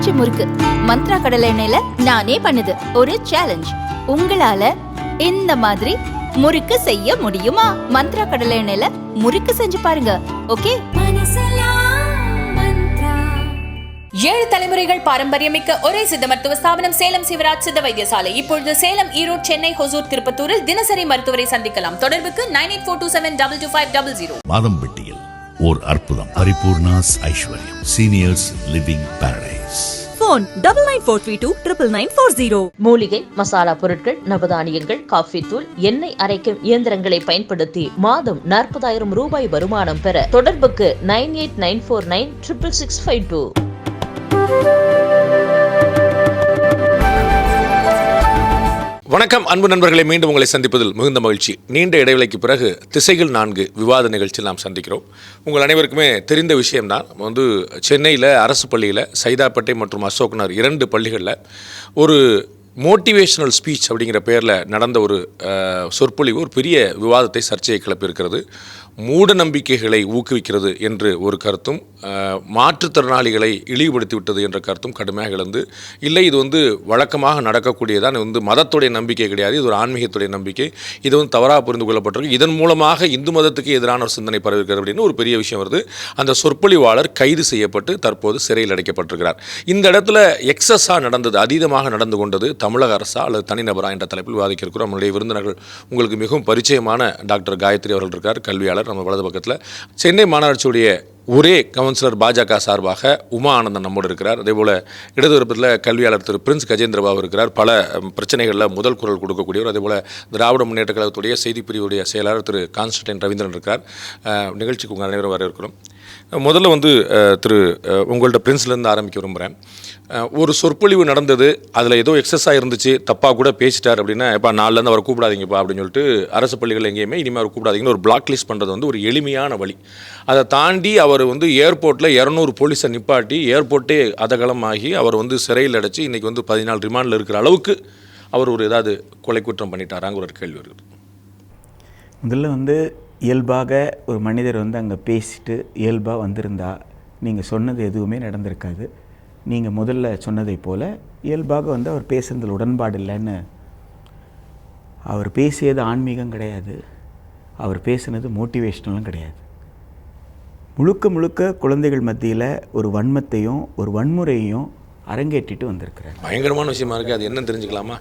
பஞ்சு முறுக்கு மந்த்ரா கடலை எண்ணெயில நானே பண்ணுது. ஒரு சேலஞ்ச், உங்களால இந்த மாதிரி முறுக்கு செய்ய முடியுமா? மந்த்ரா கடலை எண்ணெயில முறுக்கு செஞ்சு பாருங்க. ஓகே. 7 தலைமுறைகள் பாரம்பரியமிக்க ஒரே சித்த மருத்துவ ஸ்தாபனம் சேலம் சிவராஜ் சித்த வைத்தியசாலை. இப்பொழுது சேலம், ஈரோடு, சென்னை, ஹொசூர், திருப்பத்தூரில் தினசரி மருத்துவரை சந்திக்கலாம். தொடர்புக்கு 9842722500. மாதம்பட்டியில் ஓர் அற்புதம். பரிபூர்ணாஸ் ஐஸ்வர்யம் சீனியர்ஸ் லிவிங் பாரடைஸ். போன் 9943299940. மூலிகை மசாலா பொருட்கள், நவதானியங்கள், காஃபி தூள், எண்ணெய் அரைக்கும் இயந்திரங்களை பயன்படுத்தி மாதம் 40,000 ரூபாய் வருமானம் பெற தொடர்புக்கு 9894966652. வணக்கம் அன்பு நண்பர்களை, மீண்டும் உங்களை சந்திப்பதில் மிகுந்த மகிழ்ச்சி. நீண்ட இடைவெளிக்கு பிறகு திசைகள் 4 விவாத நிகழ்ச்சியில் நாம் சந்திக்கிறோம். உங்கள் அனைவருக்குமே தெரிந்த விஷயம்தான், நம்ம சென்னையில் அரசு பள்ளியில் சைதாப்பேட்டை மற்றும் அசோக்நகர் 2 பள்ளிகளில் ஒரு மோட்டிவேஷனல் ஸ்பீச் அப்படிங்கிற பேரில் நடந்த ஒரு சொற்பொழிவு ஒரு பெரிய விவாதத்தை, சர்ச்சையை கிளப்பியிருக்கிறது. மூட நம்பிக்கைகளை ஊக்குவிக்கிறது என்று ஒரு கருத்தும், மாற்றுத்திறனாளிகளை இழிவுபடுத்திவிட்டது என்ற கருத்தும் கடுமையாக எழுந்து, இல்லை இது வழக்கமாக நடக்கக்கூடியதான், மதத்துடைய நம்பிக்கை கிடையாது, இது ஒரு ஆன்மீகத்துடைய நம்பிக்கை, இது தவறாக புரிந்து கொள்ளப்பட்டிருக்கு, இதன் மூலமாக இந்து மதத்துக்கு எதிரான ஒரு சிந்தனை பரவிருக்கிறது அப்படின்னு ஒரு பெரிய விஷயம் வருது. அந்த சொற்பொழிவாளர் கைது செய்யப்பட்டு தற்போது சிறையில் அடைக்கப்பட்டிருக்கிறார். இந்த இடத்துல எக்ஸஸாக நடந்தது, அதீதமாக நடந்து கொண்டது தமிழக அரசா அல்லது தனிநபரா என்ற தலைப்பில் விவாதிக்க இருக்கிறோம். நம்முடைய விருந்தினர்கள் உங்களுக்கு மிகவும் பரிச்சயமான டாக்டர் காயத்ரி அவர்கள் இருக்கார், கல்வியாளர். நம்ம வலது பக்கத்தில் சென்னை மாநகராட்சியுடைய ஒரே கவுன்சிலர் பாஜக சார்பாக உமா ஆனந்தன் நம்மோடு இருக்கிறார். அதேபோல் இடது விருப்பத்தில் கல்வியாளர் திரு பிரின்ஸ் கஜேந்திரபாபு இருக்கிறார், பல பிரச்சனைகளில் முதல் குரல் கொடுக்கக்கூடியவர். அதேபோல் திராவிட முன்னேற்ற கழகத்துடைய செய்திப்பிரிவுடைய செயலாளர் திரு கான்ஸ்டன்டைன் ரவீந்திரன் இருக்கார். நிகழ்ச்சிக்கு உங்கள் அனைவரும் வர இருக்கிறோம். முதல்ல திரு உங்கள்கிட்ட பிரின்ஸ்லேருந்து ஆரம்பிக்க விரும்புகிறேன். ஒரு சொற்பொழிவு நடந்தது, அதில் ஏதோ எக்ஸஸாக இருந்துச்சு, தப்பாக கூட பேசிட்டார் அப்படின்னா, இப்போ நாளிலேருந்து அவரை கூப்பிடாதீங்கப்பா அப்படின்னு சொல்லிட்டு அரசு பள்ளிகள் எங்கேயுமே இனிமேல் அவர் கூப்பிடாதீங்கன்னு ஒரு பிளாக் லிஸ்ட் பண்ணுறது ஒரு எளிமையான வழி. அதை தாண்டி அவர் ஏர்போர்ட்டில் 200 போலீஸை நிப்பாட்டி ஏர்போர்ட்டே அதகலமாகி அவர் சிறையில் அடைச்சி இன்றைக்கி 14 ரிமாண்டில் இருக்கிற அளவுக்கு அவர் ஒரு ஏதாவது கொலை குற்றம் பண்ணிட்டாராங்கிற ஒரு கேள்வி இருக்குது. முதல்ல இயல்பாக ஒரு மனிதர் அங்கே பேசிட்டு இயல்பாக வந்திருந்தா நீங்கள் சொன்னது எதுவுமே நடந்திருக்காது. நீங்கள் முதல்ல சொன்னதை போல் இயல்பாக அவர் பேசுகிறதுல உடன்பாடு இல்லைன்னு. அவர் பேசியது ஆன்மீகம் கிடையாது, அவர் பேசுனது மோட்டிவேஷ்னலும் கிடையாது. முழுக்க முழுக்க குழந்தைகள் மத்தியில் ஒரு வன்மத்தையும் ஒரு வன்முறையையும் அரங்கேற்றிட்டு வந்திருக்கிறார். பயங்கரமான விஷயமா இருக்கு. அது என்ன தெரிஞ்சுக்கலாமா?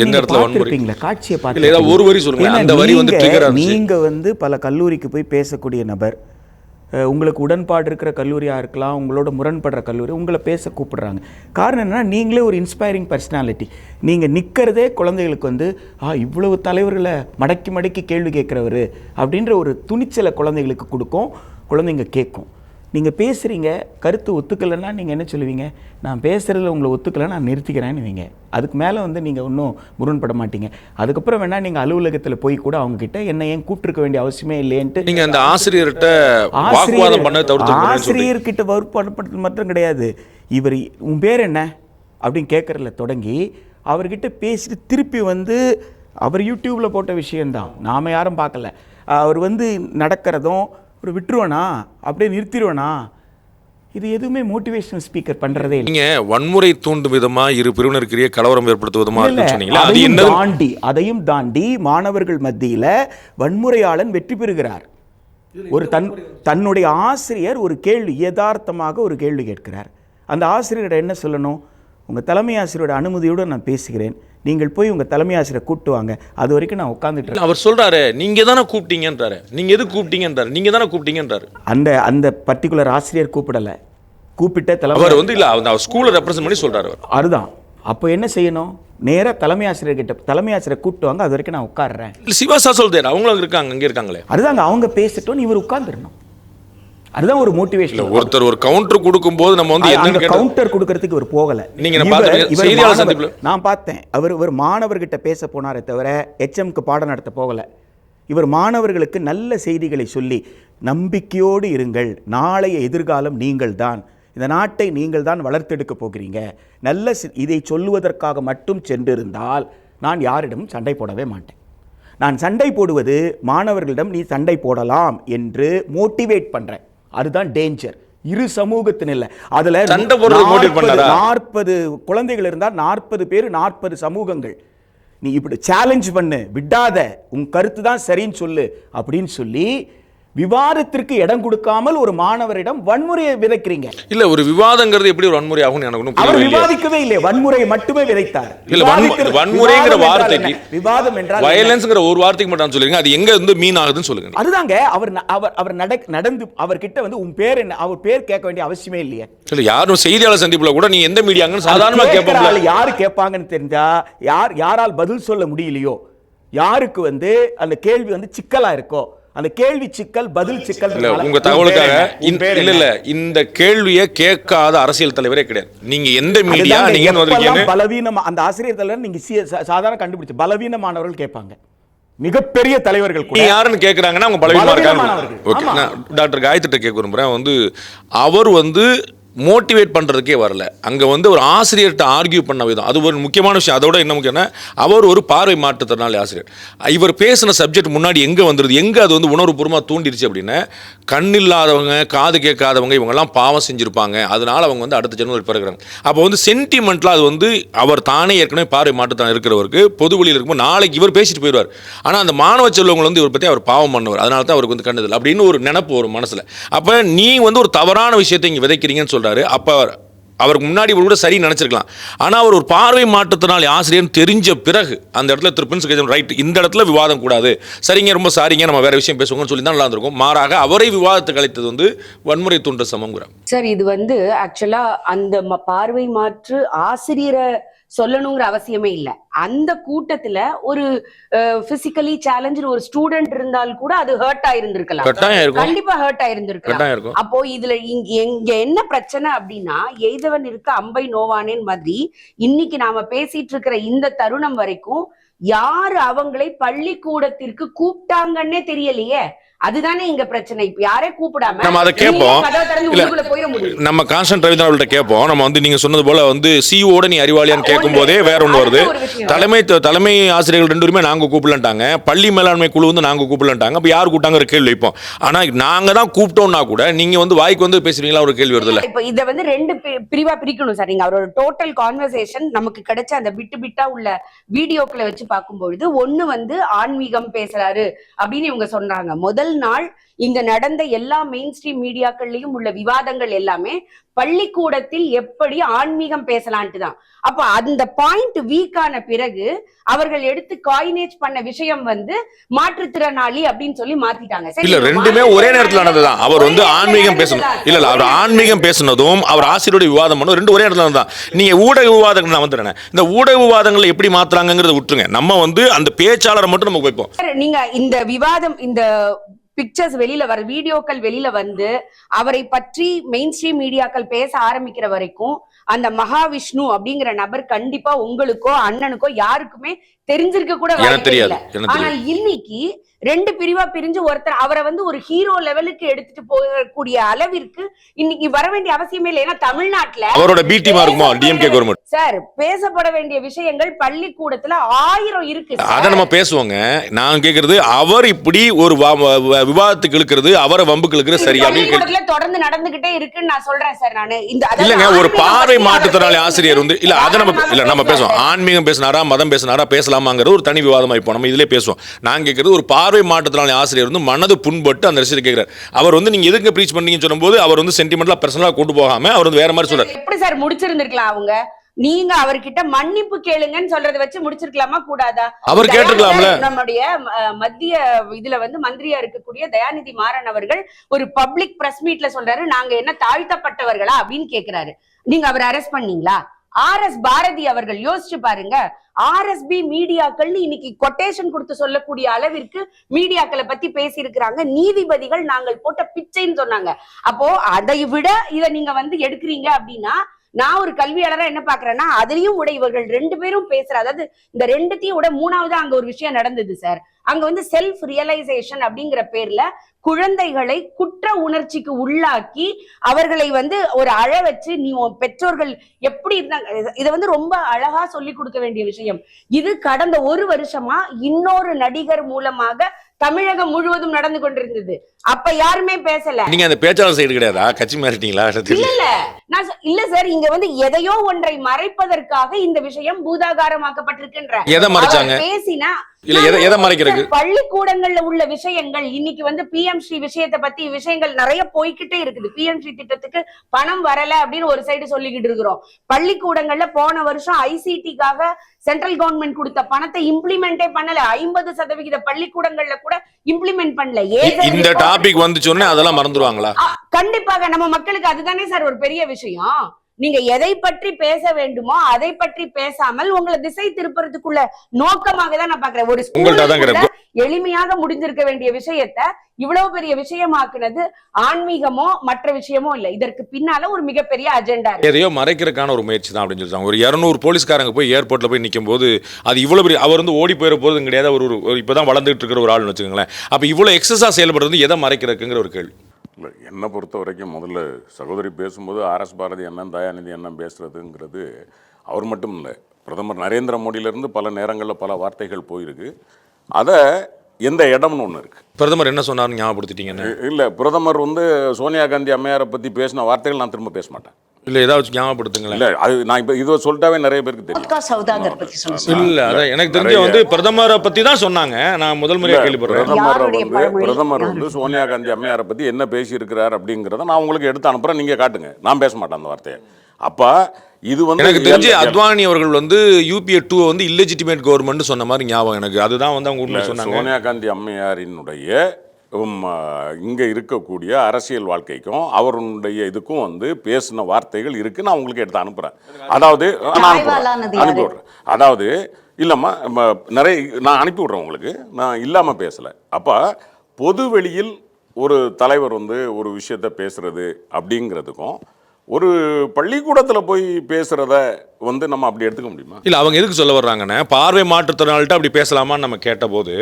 எந்த இடத்துல வன்முறைங்களா காட்சியை பார்த்து ஒரு வரி சொல்லுங்க. அந்த வரி நீங்க பல கல்லூரிக்கு போய் பேசக்கூடிய நபர், உங்களுக்கு உடன்பாடு இருக்கிற கல்லூரியாக இருக்கலாம், உங்களோட முரண்படுற கல்லூரி, உங்களை பேச கூப்பிடுறாங்க. காரணம் என்னன்னா, நீங்களே ஒரு இன்ஸ்பைரிங் பர்சனாலிட்டி. நீங்கள் நிற்கிறதே குழந்தைகளுக்கு இவ்வளவு தலைவர்களை மடக்கி மடக்கி கேள்வி கேட்குறவர் அப்படின்ற ஒரு துணிச்சலை குழந்தைகளுக்கு கொடுக்கும், குழந்தைங்க கேட்கும். நீங்கள் பேசுகிறீங்க, கருத்து ஒத்துக்கலைன்னா நீங்கள் என்ன சொல்லுவீங்க? நான் பேசுகிறதுல உங்களை ஒத்துக்கலை, நான் நிறுத்திக்கிறேன்னு. அதுக்கு மேலே நீங்கள் இன்னும் முரண்பட மாட்டீங்க. அதுக்கப்புறம் வேணால் நீங்கள் அலுவலகத்தில் போய் கூட அவங்ககிட்ட என்ன ஏன் கூப்பிட்டுருக்க வேண்டிய அவசியமே இல்லைன்ட்டு நீங்கள் அந்த ஆசிரியர்கிட்ட வகுப்பாடப்பட்டது மட்டும் கிடையாது. இவர் உன் பேர் என்ன அப்படின்னு கேட்குறதுல தொடங்கி அவர்கிட்ட பேசிட்டு திருப்பி அவர் யூடியூப்பில் போட்ட விஷயந்தான், நாம் யாரும் பார்க்கல. அவர் நடக்கிறதும் ஒரு விட்டுருவனா அப்படியே நிறுத்திடுவனா, இது எதுவுமே மோட்டிவேஷனல் ஸ்பீக்கர் பண்றதே இல்லை. நீங்க வன்முறை தூண்டும் விதமா இரு பிரிவினருக்கிடையே கலவரம் ஏற்படுத்துவதுமா சொன்னீங்களா? அதையும் தாண்டி மாணவர்கள் மத்தியில் வன்முறையாளன் வெற்றி பெறுகிறார். ஒரு தன்னுடைய ஆசிரியர் ஒரு கேள்வி, யதார்த்தமாக ஒரு கேள்வி கேட்கிறார். அந்த ஆசிரியர் என்ன சொல்லணும்? உங்கள் தலைமை ஆசிரியரோட அனுமதியோடு நான் பேசுகிறேன், நீங்கள் போய் உங்கள் தலைமை ஆசிரியரை கூப்பிட்டு வாங்க, அது வரைக்கும் நான் உட்காந்துட்டு. அவர் சொல்கிறாரு, நீங்கள் தானே கூப்பிட்டீங்கன்றாரு, நீங்கள் எது கூப்பிட்டீங்கன்றாரு, நீங்கள் தானே கூப்பிட்டீங்கன்றாரு. அந்த பர்டிகுலர் ஆசிரியர் கூப்பிடலை, கூப்பிட்ட அவர் இல்லை, அவர் ஸ்கூலை ரெப்ரசன்ட் பண்ணி சொல்கிறாரு. அதுதான். அப்போ என்ன செய்யணும்? நேராக தலைமை ஆசிரியர்கிட்ட, தலைமை ஆசிரியரை கூப்பிட்டு வாங்க, அது வரைக்கும் நான் உட்காடுறேன். சிவாசா சொல்றாரு, அவங்களும் இருக்காங்க, அங்கே இருக்காங்களே. அதுதாங்க, அவங்க பேசிட்டோம், இவர் உட்காந்துடணும். அதுதான் ஒரு மோட்டிவேஷன். ஒருத்தர் ஒரு கவுண்டர் கொடுக்கும்போது நம்ம கவுண்டர் கொடுக்கறதுக்கு ஒரு போகல. நான் பார்த்தேன், அவர் மாணவர்கிட்ட பேச போனாரே தவிர HMக்கு பாடம் நடத்த போகல. இவர் மாணவர்களுக்கு நல்ல செய்திகளை சொல்லி, நம்பிக்கையோடு இருங்கள், நாளைய எதிர்காலம் நீங்கள் தான், இந்த நாட்டை நீங்கள் தான் வளர்த்தெடுக்க போகிறீங்க, நல்ல இதை சொல்லுவதற்காக மட்டும் சென்றிருந்தால் நான் யாரிடமும் சண்டை போடவே மாட்டேன். நான் சண்டை போடுவது மாணவர்களிடம் நீ சண்டை போடலாம் என்று மோட்டிவேட் பண்ணுறேன். அதுதான் டேஞ்சர். இரு சமூகத்தின் இல்ல. அதுல சண்டை போடுறது motivate பண்ணாரா? 40 குழந்தைகள் இருந்தால் 40 பேர் 40 சமூகங்கள். நீ இப்படி சேலஞ்ச் பண்ணு, விடாத, உன் கருத்து தான் சரின்னு சொல்லு அப்படின்னு சொல்லி விவாதத்திற்கு இடம் கொடுக்காமல் ஒரு மாணவரிடம் வன்முறையை விதைக்கிறீங்க. இல்ல ஒரு விவாதங்கிறது எப்படி ஒரு வன்முறை ஆகும் எனக்கு ஒன்றும் அவர் புரியவே இல்லையே. விவாதிக்கவே இல்லை, வன்முறையை மட்டுமே விதைத்தார். இல்ல வன்முறைங்கிற வார்த்தைக்கு விவாதம் என்றால் வயலன்ஸ்ங்கிற ஒரு வார்த்தைக்கு மட்டும் சொல்லுங்க, அது எங்க இருந்து மீன் ஆகுதுன்னு சொல்லுங்க. அதுதாங்க அவர் நடந்து அவர்கிட்ட வந்து உன் பேர் என்ன, அவர் பேர் கேட்க வேண்டிய அவசியமே இல்லையே. இல்ல யாரும் செய்தியாளர் சந்திப்புல கூட நீ எந்த மீடியாங்கன்னு சாதாரணமா கேட்பாங்க. யாரு கேட்பாங்கன்னு தெரிஞ்சா யாரால் பதில் சொல்ல முடியலையோ, யாருக்கு வந்து அந்த கேள்வி வந்து சிக்கலா இருக்கோ, அந்த கேள்வி சிக்கல் பதில் சிக்கல். உங்க தகவலுக்காக இல்ல இந்த கேள்வியை கேட்காத அரசியல் தலைவரே கிடையாது. நீங்க எந்த மீடியா நீங்க பலவீனம் அந்த ஆசிரியர் தலைவர் நீங்க சாதாரண கண்டுபிடிச்சு பலவீனமானவர்கள் கேட்பாங்க. மிகப்பெரிய தலைவர்கள் கூட யாருன்னு கேட்கறாங்கன்னா அவங்க பலவீனமா இருக்காங்க. ஓகே, நான் டாக்டர் காயத்ரிட்ட கேட்க விரும்புறேன். வந்து அவர் வந்து மோட்டிவேட் பண்ணுறதுக்கே வரல. அங்கே வந்து ஒரு ஆசிரியர்கிட்ட ஆர்கியூ பண்ண விதம் அது ஒரு முக்கியமான விஷயம். அதோட என்ன முக்கியம்னா அவர் ஒரு பார்வை மாற்றுத்திறனாளி ஆசிரியர். இவர் பேசின சப்ஜெக்ட் முன்னாடி எங்கே வந்துடுது, எங்கே அது வந்து உணர்வுபூர்வமாக தூண்டிருச்சு அப்படின்னா, கண்ணில்லாதவங்க காது கேட்காதவங்க இவங்கெல்லாம் பாவம் செஞ்சுருப்பாங்க, அதனால அவங்க வந்து அடுத்த ஜென்மத்தில் பிறகுறாங்க. அப்போ வந்து சென்டிமெண்ட்லாம் அது வந்து அவர் தானே ஏற்கனவே பார்வை மாற்றுத்திறன் இருக்கிறவருக்கு பொது வழியில் இருக்கும்போது நாளைக்கு இவர் பேசிட்டு போயிடுவார். ஆனால் அந்த மாணவ செல்வங்கள் வந்து இவர் பற்றி அவர் பாவம் பண்ணுவார், அதனால தான் அவருக்கு வந்து கண்டதில்லை அப்படின்னு ஒரு நினைப்பு ஒரு மனசில். அப்போ நீ வந்து ஒரு தவறான விஷயத்தை இங்கே விதைக்கிறீங்கன்னு சொல்கிறாரு. அப்போ அவருக்கு முன்னாடி கூட சரி நினைச்சிருக்கலாம். ஆனால் அவர் ஒரு பார்வை மாற்றத்தினால் ஆசிரியர் தெரிஞ்ச பிறகு அந்த இடத்துல திரு பிரின்ஸ் ரைட், இந்த இடத்துல விவாதம் கூடாது, சரிங்க ரொம்ப சாரிங்க நம்ம வேற விஷயம் பேசுவோங்கன்னு சொல்லி தான் நல்லா இருந்திருக்கும். மாறாக அவரை விவாதத்துக்கு அழைத்தது வந்து வன்முறை தூண்ட சமங்கிறார். சார் இது வந்து ஆக்சுவலா அந்த பார்வை மாற்று ஆசிரியரை சொல்லணுங்கிற அவசியமே இல்லை. அந்த கூட்டத்துல ஒரு பிசிக்கலி சேலஞ்சு ஒரு ஸ்டூடெண்ட் இருந்தால் கூட அது ஹர்ட் ஆயிருந்திருக்கலாம், கண்டிப்பா ஹர்ட் ஆயிருந்திருக்கலாம். அப்போ இதுல இங்க என்ன பிரச்சனை அப்படின்னா, எய்தவன் இருக்க அம்பை நோவானேன் மாதிரி இன்னைக்கு நாம பேசிட்டு இருக்கிற இந்த தருணம் வரைக்கும் யாரு அவங்களை பள்ளிக்கூடத்திற்கு கூப்பிட்டாங்கன்னே தெரியலையே. அதுதானே இங்க பிரச்சனை. இப்ப யாரே கூப்பிடாம நம்ம அதை கேட்போம். நம்ம கான்ஸ்டன்ட் ரவிதான் அவர்கிட்ட கேட்போம். நம்ம வந்து நீங்க சொன்னது போல வந்து சிஓட நீ அறிவாளியான்னு கேட்கும் போதே வேற ஒன்று வருது. தலைமை ஆசிரியர்கள் 2 பேருமே நாங்க கூப்பிடலான்ட்டாங்க, பள்ளி மேலாண்மை குழு வந்து நாங்க கூப்பிடலான்ட்டாங்க. அப்ப யார் கூப்பிட்டாங்கிற கேள்வி வைப்போம். ஆனா நாங்க தான் கூப்பிட்டோம்னா கூட நீங்க வந்து வாய்க்கு வந்து பேசுறீங்களா ஒரு கேள்வி வருது இல்ல. இப்ப இதை வந்து 2 பிரிவா பிரிக்கணும் சார். நீங்க அவரோட டோட்டல் கான்வர்சேஷன் நமக்கு கிடைச்ச அந்த பிட்டா உள்ள வீடியோக்களை வச்சு பார்க்கும்பொழுது ஒண்ணு வந்து ஆன்மீகம் பேசுறாரு அப்படின்னு இவங்க சொன்னாங்க. முதல் நாள் இங்க நடந்த எல்லா மெயின் ஸ்ட்ரீம் மீடியாக்கள்லயும் உள்ள விவாதங்கள் எல்லாமே பள்ளிக்கூடத்தில் எப்படி ஆன்மீகம் பேசலான்ட்டு தான். அப்ப அந்த பாயிண்ட் வீக் ஆன பிறகு அவர்கள் எடுத்து காயினேஜ் பண்ண விஷயம் வந்து மாற்றுத்திறனாளி அப்படின்னு சொல்லி மாத்திட்டாங்க. இல்ல ரெண்டுமே ஒரே நேரத்துல நடந்ததுதான். அவர் வந்து ஆன்மீகம் பேசணும் இல்ல அவர் ஆன்மீகம் பேசினதும் அவர் ஆசிரியரோட விவாதம் பண்ணதும் 2 ஒரே இடத்துல தான். நீங்க ஊடக விவாதங்கள் நான் வந்துடுறேன், இந்த ஊடக விவாதங்களை எப்படி மாத்துறாங்கிறத விட்டுருங்க, நம்ம வந்து அந்த பேச்சாளரை மட்டும் நம்ம வைப்போம். நீங்க இந்த விவாதம் இந்த பிக்சர்ஸ் வெளியில வர வீடியோக்கள் வெளியில வந்து அவரை பற்றி மெயின் ஸ்ட்ரீம் மீடியாக்கள் பேச ஆரம்பிக்கிற வரைக்கும் அந்த மகாவிஷ்ணு அப்படிங்கிற நபர் கண்டிப்பா உங்களுக்கோ அண்ணனுக்கோ யாருக்குமே தெரிஞ்சிருக்க கூட தெரியாது. ஆனால் இன்னைக்கு 2 பிரிவா பிரிஞ்சு ஒருத்தர் அவரை வந்து ஒரு ஹீரோ லெவலுக்கு எடுத்துட்டு போகக்கூடிய அளவிற்கு இன்னைக்கு வர வேண்டிய அவசியமே இல்லை. ஏன்னா தமிழ்நாட்டுல அவரோட பி டீமா இருக்குமா டிஎம்கே கவர்மெண்ட் சார் பேசப்பட வேண்டிய விஷயங்கள் பள்ளிக்கூடத்துல 1000 இருக்கு. அத நம்ம பேசுவோங்க. நான் கேக்குறது அவர் இப்படி ஒரு விவாதத்துக்கு இழுக்கிறது, அவரை வம்புக்கு இழுக்கிறது சரியா பள்ளிக்கூடத்துல தொடர்ந்து நடந்துகிட்டே இருக்குன்னு நான் சொல்றேன் சார். நானு இந்த இல்லங்க ஒரு பார்வை மாற்றுத்திறனாளி ஆசிரியர் வந்து இல்ல அத நம்ம பேசுவோம். ஆன்மீகம் பேசினாரா மதம் பேசினாரா பேசலாமாங்கிறது ஒரு தனி விவாதமா இப்போ நம்ம இதுல பேசுவோம். நான் கேக்குறது ஒரு பார்வை மாற்றத்தினால ஆசிரியர் வந்து மனது புண்பட்டு அந்த விஷயத்தை கேட்கிறார். அவர் வந்து நீங்க எதுக்கு ப்ரீச் பண்ணீங்கன்னு சொல்லும்போது அவர் வந்து சென்டிமெண்டலா பர்சனலா கொண்டு போகாம அவர் வந்து வேற மாதிரி சொல்றாரு. எப்படி சார் முடிச்சிருந்திருக்கலாம் அவங்க? நீங்க அவர்கிட்ட மன்னிப்பு கேளுங்கன்னு சொல்றதை வச்சு முடிச்சிருக்கலாமா கூடாதா? அவர் கேட்டிருக்கலாம்ல. நம்முடைய மத்திய இதுல வந்து மந்திரியா இருக்கக்கூடிய தயாநிதி மாறன் அவர்கள் ஒரு பப்ளிக் பிரஸ் மீட்ல சொல்றாரு, நாங்க என்ன தாழ்த்தப்பட்டவர்களா அப்படின்னு கேக்குறாரு. நீங்க அவரை அரெஸ்ட் பண்ணீங்களா? RS பாரதி அவர்கள் யோசிச்சு பாருங்க, RSB மீடியாக்கள் இன்னைக்கு கொட்டேஷன் கொடுத்து சொல்லக்கூடிய அளவிற்கு மீடியாக்களை பத்தி பேசி இருக்கிறாங்க. நீதிபதிகள் நாங்கள் போட்ட பிச்சைன்னு சொன்னாங்க. அப்போ அதை விட இதை நீங்க வந்து எடுக்கிறீங்க அப்படின்னா நான் ஒரு கல்வியாளரா என்ன பாக்குறேன்னா அதுலயும் கூட இவர்கள் 2 பேரும் பேசுற, அதாவது இந்த 2த்தையும் விட 3ஆவது அங்க ஒரு விஷயம் நடந்தது சார். அங்க வந்து செல்ஃப் ரியலைசேஷன் அப்படிங்கிற பேர்ல குழந்தைகளை குற்ற உணர்ச்சிக்கு உள்ளாக்கி அவர்களை வந்து ஒரு அழ வச்சு நீ பெற்றோர்கள் எப்படி இருந்தாங்க, இதை வந்து ரொம்ப அழகா சொல்லி கொடுக்க வேண்டிய விஷயம். இது கடந்த 1 வருஷமா இன்னொரு நடிகர் மூலமாக தமிழகம் முழுவதும் நடந்து கொண்டிருந்தது. அப்ப யாருமே பேசல. நீங்க அந்த பேச்சாளர் சைடு கிடையாதா? கட்சி மாறிட்டீங்களா? இல்ல இல்ல சார், இங்க வந்து எதையோ ஒன்றை மறைப்பதற்காக இந்த விஷயம் பூதாகாரமாக்கப்பட்டிருக்கின்ற. எதை மறைச்சாங்க? பேசினா இல்ல எதை மறைக்கிறது? பள்ளிக்கூடங்கள்ல உள்ள விஷயங்கள் இன்னைக்கு வந்து PM ஸ்ரீ விஷயத்தை பத்தி விஷயங்கள் நிறைய போய்கிட்டே இருக்குது. PM ஸ்ரீ திட்டத்துக்கு பணம் வரல அப்படின்னு ஒரு சைடு சொல்லிக்கிட்டு இருக்கிறோம். பள்ளிக்கூடங்கள்ல போன வருஷம் ICT-க்காக சென்ட்ரல் கவர்மெண்ட் கொடுத்த பணத்தை இம்ப்ளிமெண்டே பண்ணல. 50% பள்ளிக்கூடங்கள்ல கூட இம்ப்ளிமெண்ட் பண்ணல. இந்த டாபிக் வந்துச்சோன்னே அதெல்லாம் மறந்துடுவாங்களா? கண்டிப்பாக நம்ம மக்களுக்கு அதுதானே சார் ஒரு பெரிய விஷயம். நீங்க எதை பற்றி பேச வேண்டுமோ அதை பற்றி பேசாமல் உங்களை திசை திருப்பறதுக்குள்ள நோக்கமாக தான் நான் பாக்குறேன். ஒரு ஸ்கூல்ல எளிமையாக முடிஞ்சிருக்க வேண்டிய விஷயத்தை இவ்வளவு பெரிய விஷயமாக்குனது ஆன்மீகமோ மற்ற விஷயமோ இல்ல. இதற்கு பின்னால ஒரு மிகப்பெரிய அஜெண்டா இருக்கு. எதையோ மறைக்கிறதுக்கான ஒரு முயற்சி தான் அப்படின்னு சொல்றாங்க. ஒரு 200 போலீஸ்காரங்க போய் ஏர்போர்ட்ல போய் நிற்கும் போது அது இவ்வளவு பெரிய, அவர் வந்து ஓடி போயிட போறதும் கிடையாது. ஒரு இப்பதான் வளர்ந்துட்டு இருக்கிற ஒரு ஆள்னு வச்சுக்கோங்களேன். அப்ப இவ்வளவு எக்ஸஸா செயல்படுறது எதை மறைக்கிறதுங்கிற ஒரு கேள்வி. இல்லை, என்னை பொறுத்த வரைக்கும் முதல்ல சகோதரி பேசும்போது RS பாரதி அண்ணன், தயாநிதி அண்ணன் பேசுகிறதுங்கிறது அவர் மட்டும் இல்லை, பிரதமர் நரேந்திர மோடியிலேருந்து பல நேரங்களில் பல வார்த்தைகள் போயிருக்கு. அதை எந்த இடம்னு ஒன்று இருக்குது. பிரதமர் என்ன சொன்னார்னு ஞாபகப்படுத்திட்டீங்கன்னு? இல்லை, பிரதமர் வந்து சோனியா காந்தி அம்மையாரை பற்றி பேசின வார்த்தைகள் நான் திரும்ப பேச மாட்டேன். இல்லை, ஏதாவது ஞாபகப்படுத்துங்களேன். இல்லை, அது நான் இப்போ இதை சொல்லிட்டாவே நிறைய பேருக்கு தெரியும். இல்லை, அதான் எனக்கு தெரிஞ்ச வந்து பிரதமரை பற்றி தான் சொன்னாங்க. நான் முதல் முறையாக கேள்விப்படுறேன். பிரதமர் வந்து சோனியா காந்தி அம்மையாரை பற்றி என்ன பேசியிருக்கிறார் அப்படிங்கிறத நான் உங்களுக்கு எடுத்து அனுப்புகிறேன், நீங்கள் காட்டுங்க. நான் பேச மாட்டேன் அந்த வார்த்தையை. அப்போ இது வந்து எனக்கு தெரிஞ்சு அத்வானி அவர்கள் வந்து UPA 2 வந்து இல்லெஜிட்டிமேட் கவர்மெண்ட் சொன்ன மாதிரி ஞாபகம் எனக்கு. அதுதான் வந்து அவங்க உண்மை சொன்னாங்க. சோனியா காந்தி அம்மையாரினுடைய இங்கே இருக்கக்கூடிய அரசியல் வாழ்க்கைக்கும் அவருடைய இதுக்கும் வந்து பேசின வார்த்தைகள் இருக்கு. நான் உங்களுக்கு எடுத்து அனுப்புகிறேன். அதாவது அனுப்பிவிட்றேன். அதாவது இல்லைம்மா, நிறைய நான் அனுப்பி விட்றேன் உங்களுக்கு. நான் இல்லாமல் பேசலை. அப்போ பொது வெளியில் ஒரு தலைவர் வந்து ஒரு விஷயத்த பேசுறது அப்படிங்கிறதுக்கும் ஒரு பள்ளிக்கூடத்தில் போய் பேசுறத வந்து நம்ம அப்படி எடுத்துக்க முடியுமா? இல்லை, அவங்க எதுக்கு சொல்ல வர்றாங்கன்னா, பார்வை மாற்றுத்திறனாளிட்ட அப்படி பேசலாமான்னு நம்ம கேட்டபோது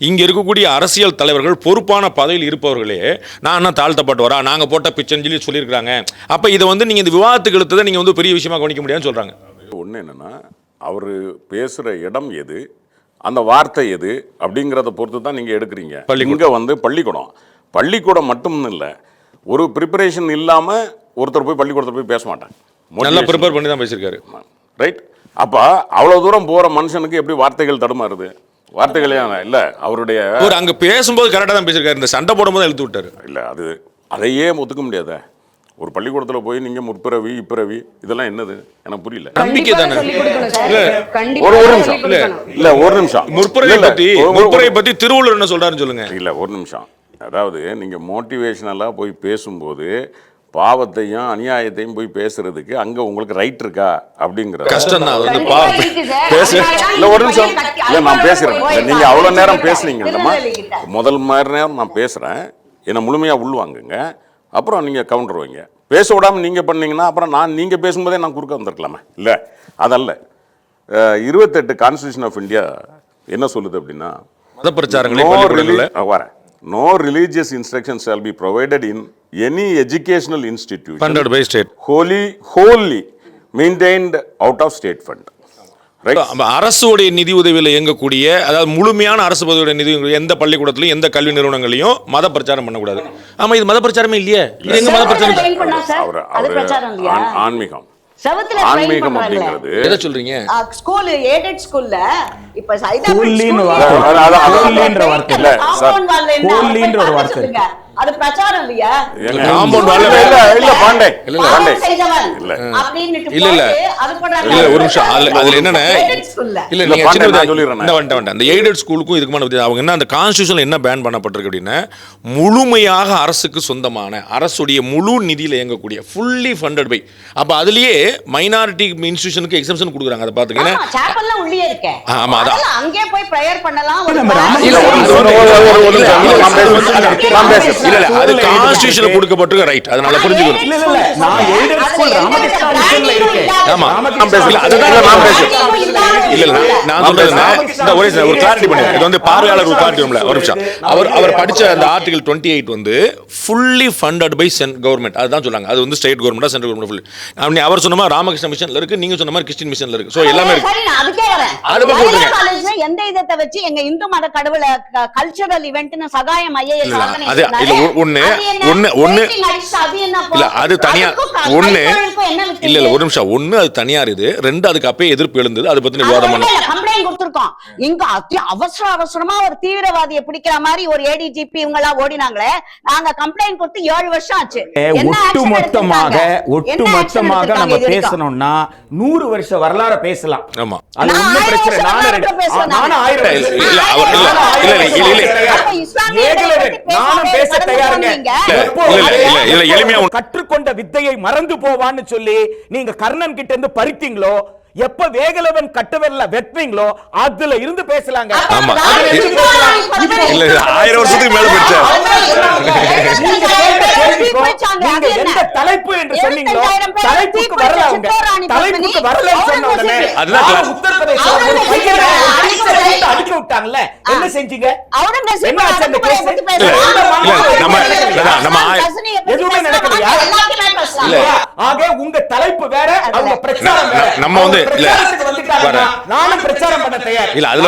இங்கே இருக்கக்கூடிய அரசியல் தலைவர்கள் பொறுப்பான பதவியில் இருப்பவர்களே நான் என்ன தாழ்த்தப்பட்டு நாங்கள் போட்ட பிச்சைன்னு சொல்லி சொல்லியிருக்கிறாங்க. அப்போ இதை வந்து நீங்கள் இந்த விவாதத்துக்கு எடுத்ததை நீங்கள் வந்து பெரிய விஷயமா கவனிக்க முடியாதுன்னு சொல்கிறாங்க. ஒன்று என்னென்னா, அவர் பேசுகிற இடம் எது, அந்த வார்த்தை எது அப்படிங்கிறத பொறுத்து தான் நீங்கள் எடுக்கிறீங்க. இங்கே வந்து பள்ளிக்கூடம் மட்டும் இல்லை, ஒரு ப்ரிப்பரேஷன் இல்லாமல் ஒருத்தர் போய் பள்ளிக்கூடத்தில் போய் பேச மாட்டாங்க. நல்லா ப்ரிப்பேர் பண்ணி தான் பேசியிருக்காரு. ரைட். அப்போ அவ்வளோ தூரம் போகிற மனுஷனுக்கு எப்படி வார்த்தைகள் தடுமாறுது? வார்த்தைகளே இல்லை, அவருடைய அங்கே பேசும்போது கரெக்டாக தான் பேசியிருக்காரு. இந்த சண்டை போடும்போது எழுத்து விட்டார். இல்லை, அதையே ஒத்துக்க முடியாத ஒரு பள்ளிக்கூடத்தில் போய் நீங்கள் முற்பிறவி இப்பிறவி இதெல்லாம் என்னது எனக்கு புரியல. நம்பிக்கை தானே. ஒரு நிமிஷம் முற்புரை பற்றி திருவள்ளுவர் என்ன சொல்றாருன்னு சொல்லுங்க. இல்லை, ஒரு நிமிஷம். அதாவது நீங்கள் மோட்டிவேஷனலாக போய் பேசும்போது பாவத்தையும் அநியாயத்தையும் போய் பேசுறதுக்கு அங்க உங்களுக்கு ரைட் இருக்கா அப்படிங்கிறது கஷ்டம் தான். இல்லை, ஒரு நிமிஷம். இல்லை, நான் பேசுறேன். நீங்க அவ்வளவு நேரம் பேசுனீங்கம்மா. முதல் மாதிரி நேரம் நான் பேசுறேன், என்னை முழுமையா உள்வாங்குங்க. அப்புறம் நீங்க கவுண்டர் வைங்க. பேச விடாம நீங்க பண்ணீங்கன்னா அப்புறம் நீங்க பேசும்போதே நான் குறுக்க வந்திருக்கலாமே. இல்லை, அதல்ல. 28 கான்ஸ்டிடியூஷன் ஆஃப் இந்தியா என்ன சொல்லுது அப்படின்னா, மத பிரச்சாரங்களை வரேன். No religious instruction shall be provided in any educational institution funded by state, wholly maintained out of state fund. அரசுடைய நிதி உதவியில் இயங்கக்கூடிய, அதாவது முழுமையான அரசு பதவியுடைய நிதி எந்த பள்ளிக்கூடத்திலையும் எந்த கல்வி நிறுவனங்களும் மத பிரச்சாரம் பண்ணக்கூடாது. ஆமா, இது மத பிரச்சாரமே இல்லையே. இது எங்க மத பிரச்சாரம்? ஆன்மீகம். ஆன்மீகம் அப்படிங்கிறது எதை சொல்றீங்க? ஸ்கூல் எய்டட் ஸ்கூல்ல இப்ப அது பிரச்சாரம் இல்லையா? காம்பவுண்ட் வால்ல இல்ல பாண்டே இல்ல ஒரு நிமிஷம். அதுல என்னன்னா, இல்ல நீங்க சின்ன அந்த எய்டட் ஸ்கூலுக்கும் இதுக்குமான வித்தியாசம். அவங்க என்ன, அந்த கான்ஸ்டிடியூஷன்ல என்ன பேன் பண்ணப்பட்டிருக்கு அப்படின்னா, முழுமையாக அரசுக்கு சொந்தமான அரசுடைய முழு நிதியில இயங்கக்கூடிய ஃபுல்லி ஃபண்டட் பை. அப்ப அதுலயே மைனாரிட்டி இன்ஸ்டிடியூஷனுக்கு எக்ஸம்ஷன் கொடுக்குறாங்க. அதை பாத்தீங்கன்னா சாப்பல்லாம் உள்ளே இருக்கு. ஆமா, அதான் அங்கே போய் பிரேயர் பண்ணலாம். இல்ல அது கான்ஸ்டிடியூஷன்ல கொடுக்கப்பட்டிருக்க ரைட். அதனால புரிஞ்சுக்கணும். நான் எய்டட் ஸ்கூல் ராமகிருஷ்ணா மிஷன்ல இருக்கேன். ஆமா, நான் பேசல. அதுதான் நான் பேசுறேன். இல்ல நான் சொல்றது ஒரு கிளாரிட்டி பண்ணி இது வந்து பார்வையாளர் கிளாரிட்டி பண்ணல ஒரு நிமிஷம். அவர் படிச்ச அந்த ஆர்டிகல் 28 வந்து ஃபுல்லி ஃபண்டட் பை கவர்மெண்ட் அதுதான் சொல்றாங்க. அது வந்து ஸ்டேட் கவர்மெண்டா சென்ட்ரல் கவர்மெண்ட். அவர் சொன்ன மாதிரி ராமகிருஷ்ண மிஷன்ல இருக்கு, நீங்க சொன்ன மாதிரி கிறிஸ்டியன் மிஷன்ல இருக்கு. சோ எல்லாமே இருக்கு. சரி, நான் அதுக்கே வரேன். அது பக்கம் விட்டுருங்க. காலேஜ்ல எந்த இதத்தை வச்சு எங்க இந்து மத கடவுளை கல்ச்சரல் இவெண்ட்னு சகாயம் ஐஏஎஸ் அது இல்ல ஒண்ணு இல்ல அது தனியா ஒண்ணு இல்ல ஒரு நிமிஷம். ஒண்ணு அது தனியார், இது ரெண்டு அதுக்கு அப்பே எதிர்ப்பு எழுந்தது. அது பத்தி விவாதம் பண்ண கம்ப்ளைண்ட் கொடுத்திருக்கோம். இங்க அவசரமா ஒரு தீவிரவாதியை பிடிக்கிற மாதிரி ஒரு ஏடிஜிபி இவங்க எல்லாம் ஓடினாங்களே, நாங்க கம்ப்ளைண்ட் கொடுத்து 7 வருஷம் ஆச்சு. ஒட்டுமொத்தமாக நம்ம பேசணும்னா 100 வருஷ வரலாறு பேசலாம். ஆமா அது ஒண்ணும் பிரச்சனை. நானும் 1000 இல்ல அவர் நானும் பேச தயாருங்க. இல்ல எளிமையா கற்றுக்கொண்ட வித்தையை மறந்து போவான்னு சொல்லி நீங்க கர்ணன் கிட்ட இருந்து பறித்தீங்களோ, எப்ப வேகலவன் கட்டவெல்ல வெட்றீங்களோ அதுல இருந்து பேசலாங்க. ஆமா இல்ல 1000 வருஷத்துக்கு மேல படிச்சார். நீங்க எந்த தலைப்பு என்று சொன்னீங்களோ தலைப்புக்கு வரல. அவங்க தலைப்புக்கு வரலன்னு சொன்ன உடனே அதுதான் உத்தரப்பிரதேசம் ஒரு பையனை அடிக்க விட்டாங்கல்ல, என்ன செஞ்சீங்க? என்ன ஆச்சு அந்த கேஸ்? நம்ம எதுவுமே நடக்கலையா? ஆக உங்க தலைப்பு வேற, அவங்க பிரச்சாரம் வேற. நம்ம வந்து இல்ல நானும் பிரச்சாரம் பண்ண தயார். இல்ல அதுல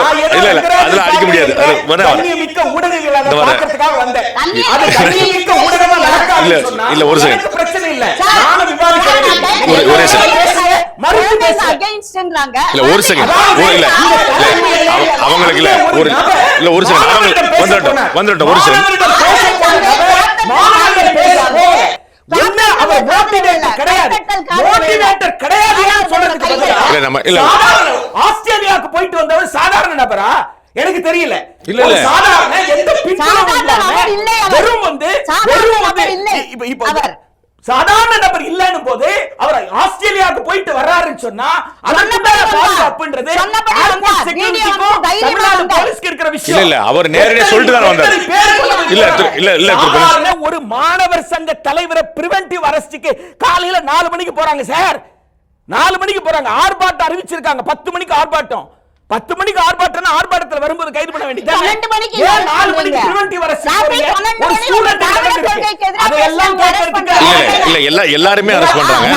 அதுல அடிக்க முடியாது. கண்ணியமிக்க ஊடகங்களை பார்க்கிறதுக்காக வந்தேன். அது கண்ணியமிக்க ஊடகமா நடக்காது சொன்னா இல்ல ஒரு செகண்ட் பிரச்சனை இல்ல. நானும் விவாதிக்கிறேன். ஒரே செகண்ட் மறுபடியும் பேச அகைன்ஸ்ட்ங்கறாங்க. இல்ல ஒரு செகண்ட் இல்ல அவங்களுக்கு இல்ல ஒரு செகண்ட் அவங்க வந்துட்டோம் ஒரு செகண்ட் மாணவர்கள் பேசுறாங்க. என்ன அவர் மோட்டிவேட்டர் கிடையாது, மோட்டிவேட்டர் கிடையாதுன்னு சொல்றதுக்கு பதிலா நம்ம இல்ல ஆஸ்திரேலியாவுக்கு போயிட்டு வந்தவர் சாதாரண நபரா எனக்கு தெரியல. இல்ல இல்ல சாதாரண எந்த பின்புலமும் இல்லாம வெறும் வந்து இப்ப சாதாரண நபர் இல்லன்னு போது அவர் ஆஸ்திரேலியாவுக்கு போயிட்டு வர்றாருன்னு சொன்னா அதற்குண்டான பாதுகாப்புன்றது ஏர்போர்ட் செக்யூரிட்டிக்கும் தமிழ்நாடு போலீஸ்க்கு இருக்கிற விஷயம் இல்ல அவர் நேரடியா சொல்லிட்டு தான் வந்தார். இல்ல ஒரு மாணவர் சங்க தலைவரை பிரிவென்டிவ் அரெஸ்டுக்கு காலையில 4 மணிக்கு போறாங்க சார். 4 மணிக்கு போறாங்க. ஆர்ப்பாட்டம் அறிவிச்சிருக்காங்க. 10 மணிக்கு ஆர்ப்பாட்டம். 10 மணிக்கு ஆர்ப்பாட்டம்னா ஆர்ப்பாட்டத்துல வரும்போது கைது பண்ண வேண்டியது. 12 மணிக்கு 4 மணிக்கு பிரிவென்டிவ் அரெஸ்ட் ஒரு ஸ்டூடண்ட் அதெல்லாம் கேட்கிறதுக்கு இல்ல எல்லாருமே அரெஸ்ட் பண்றாங்க.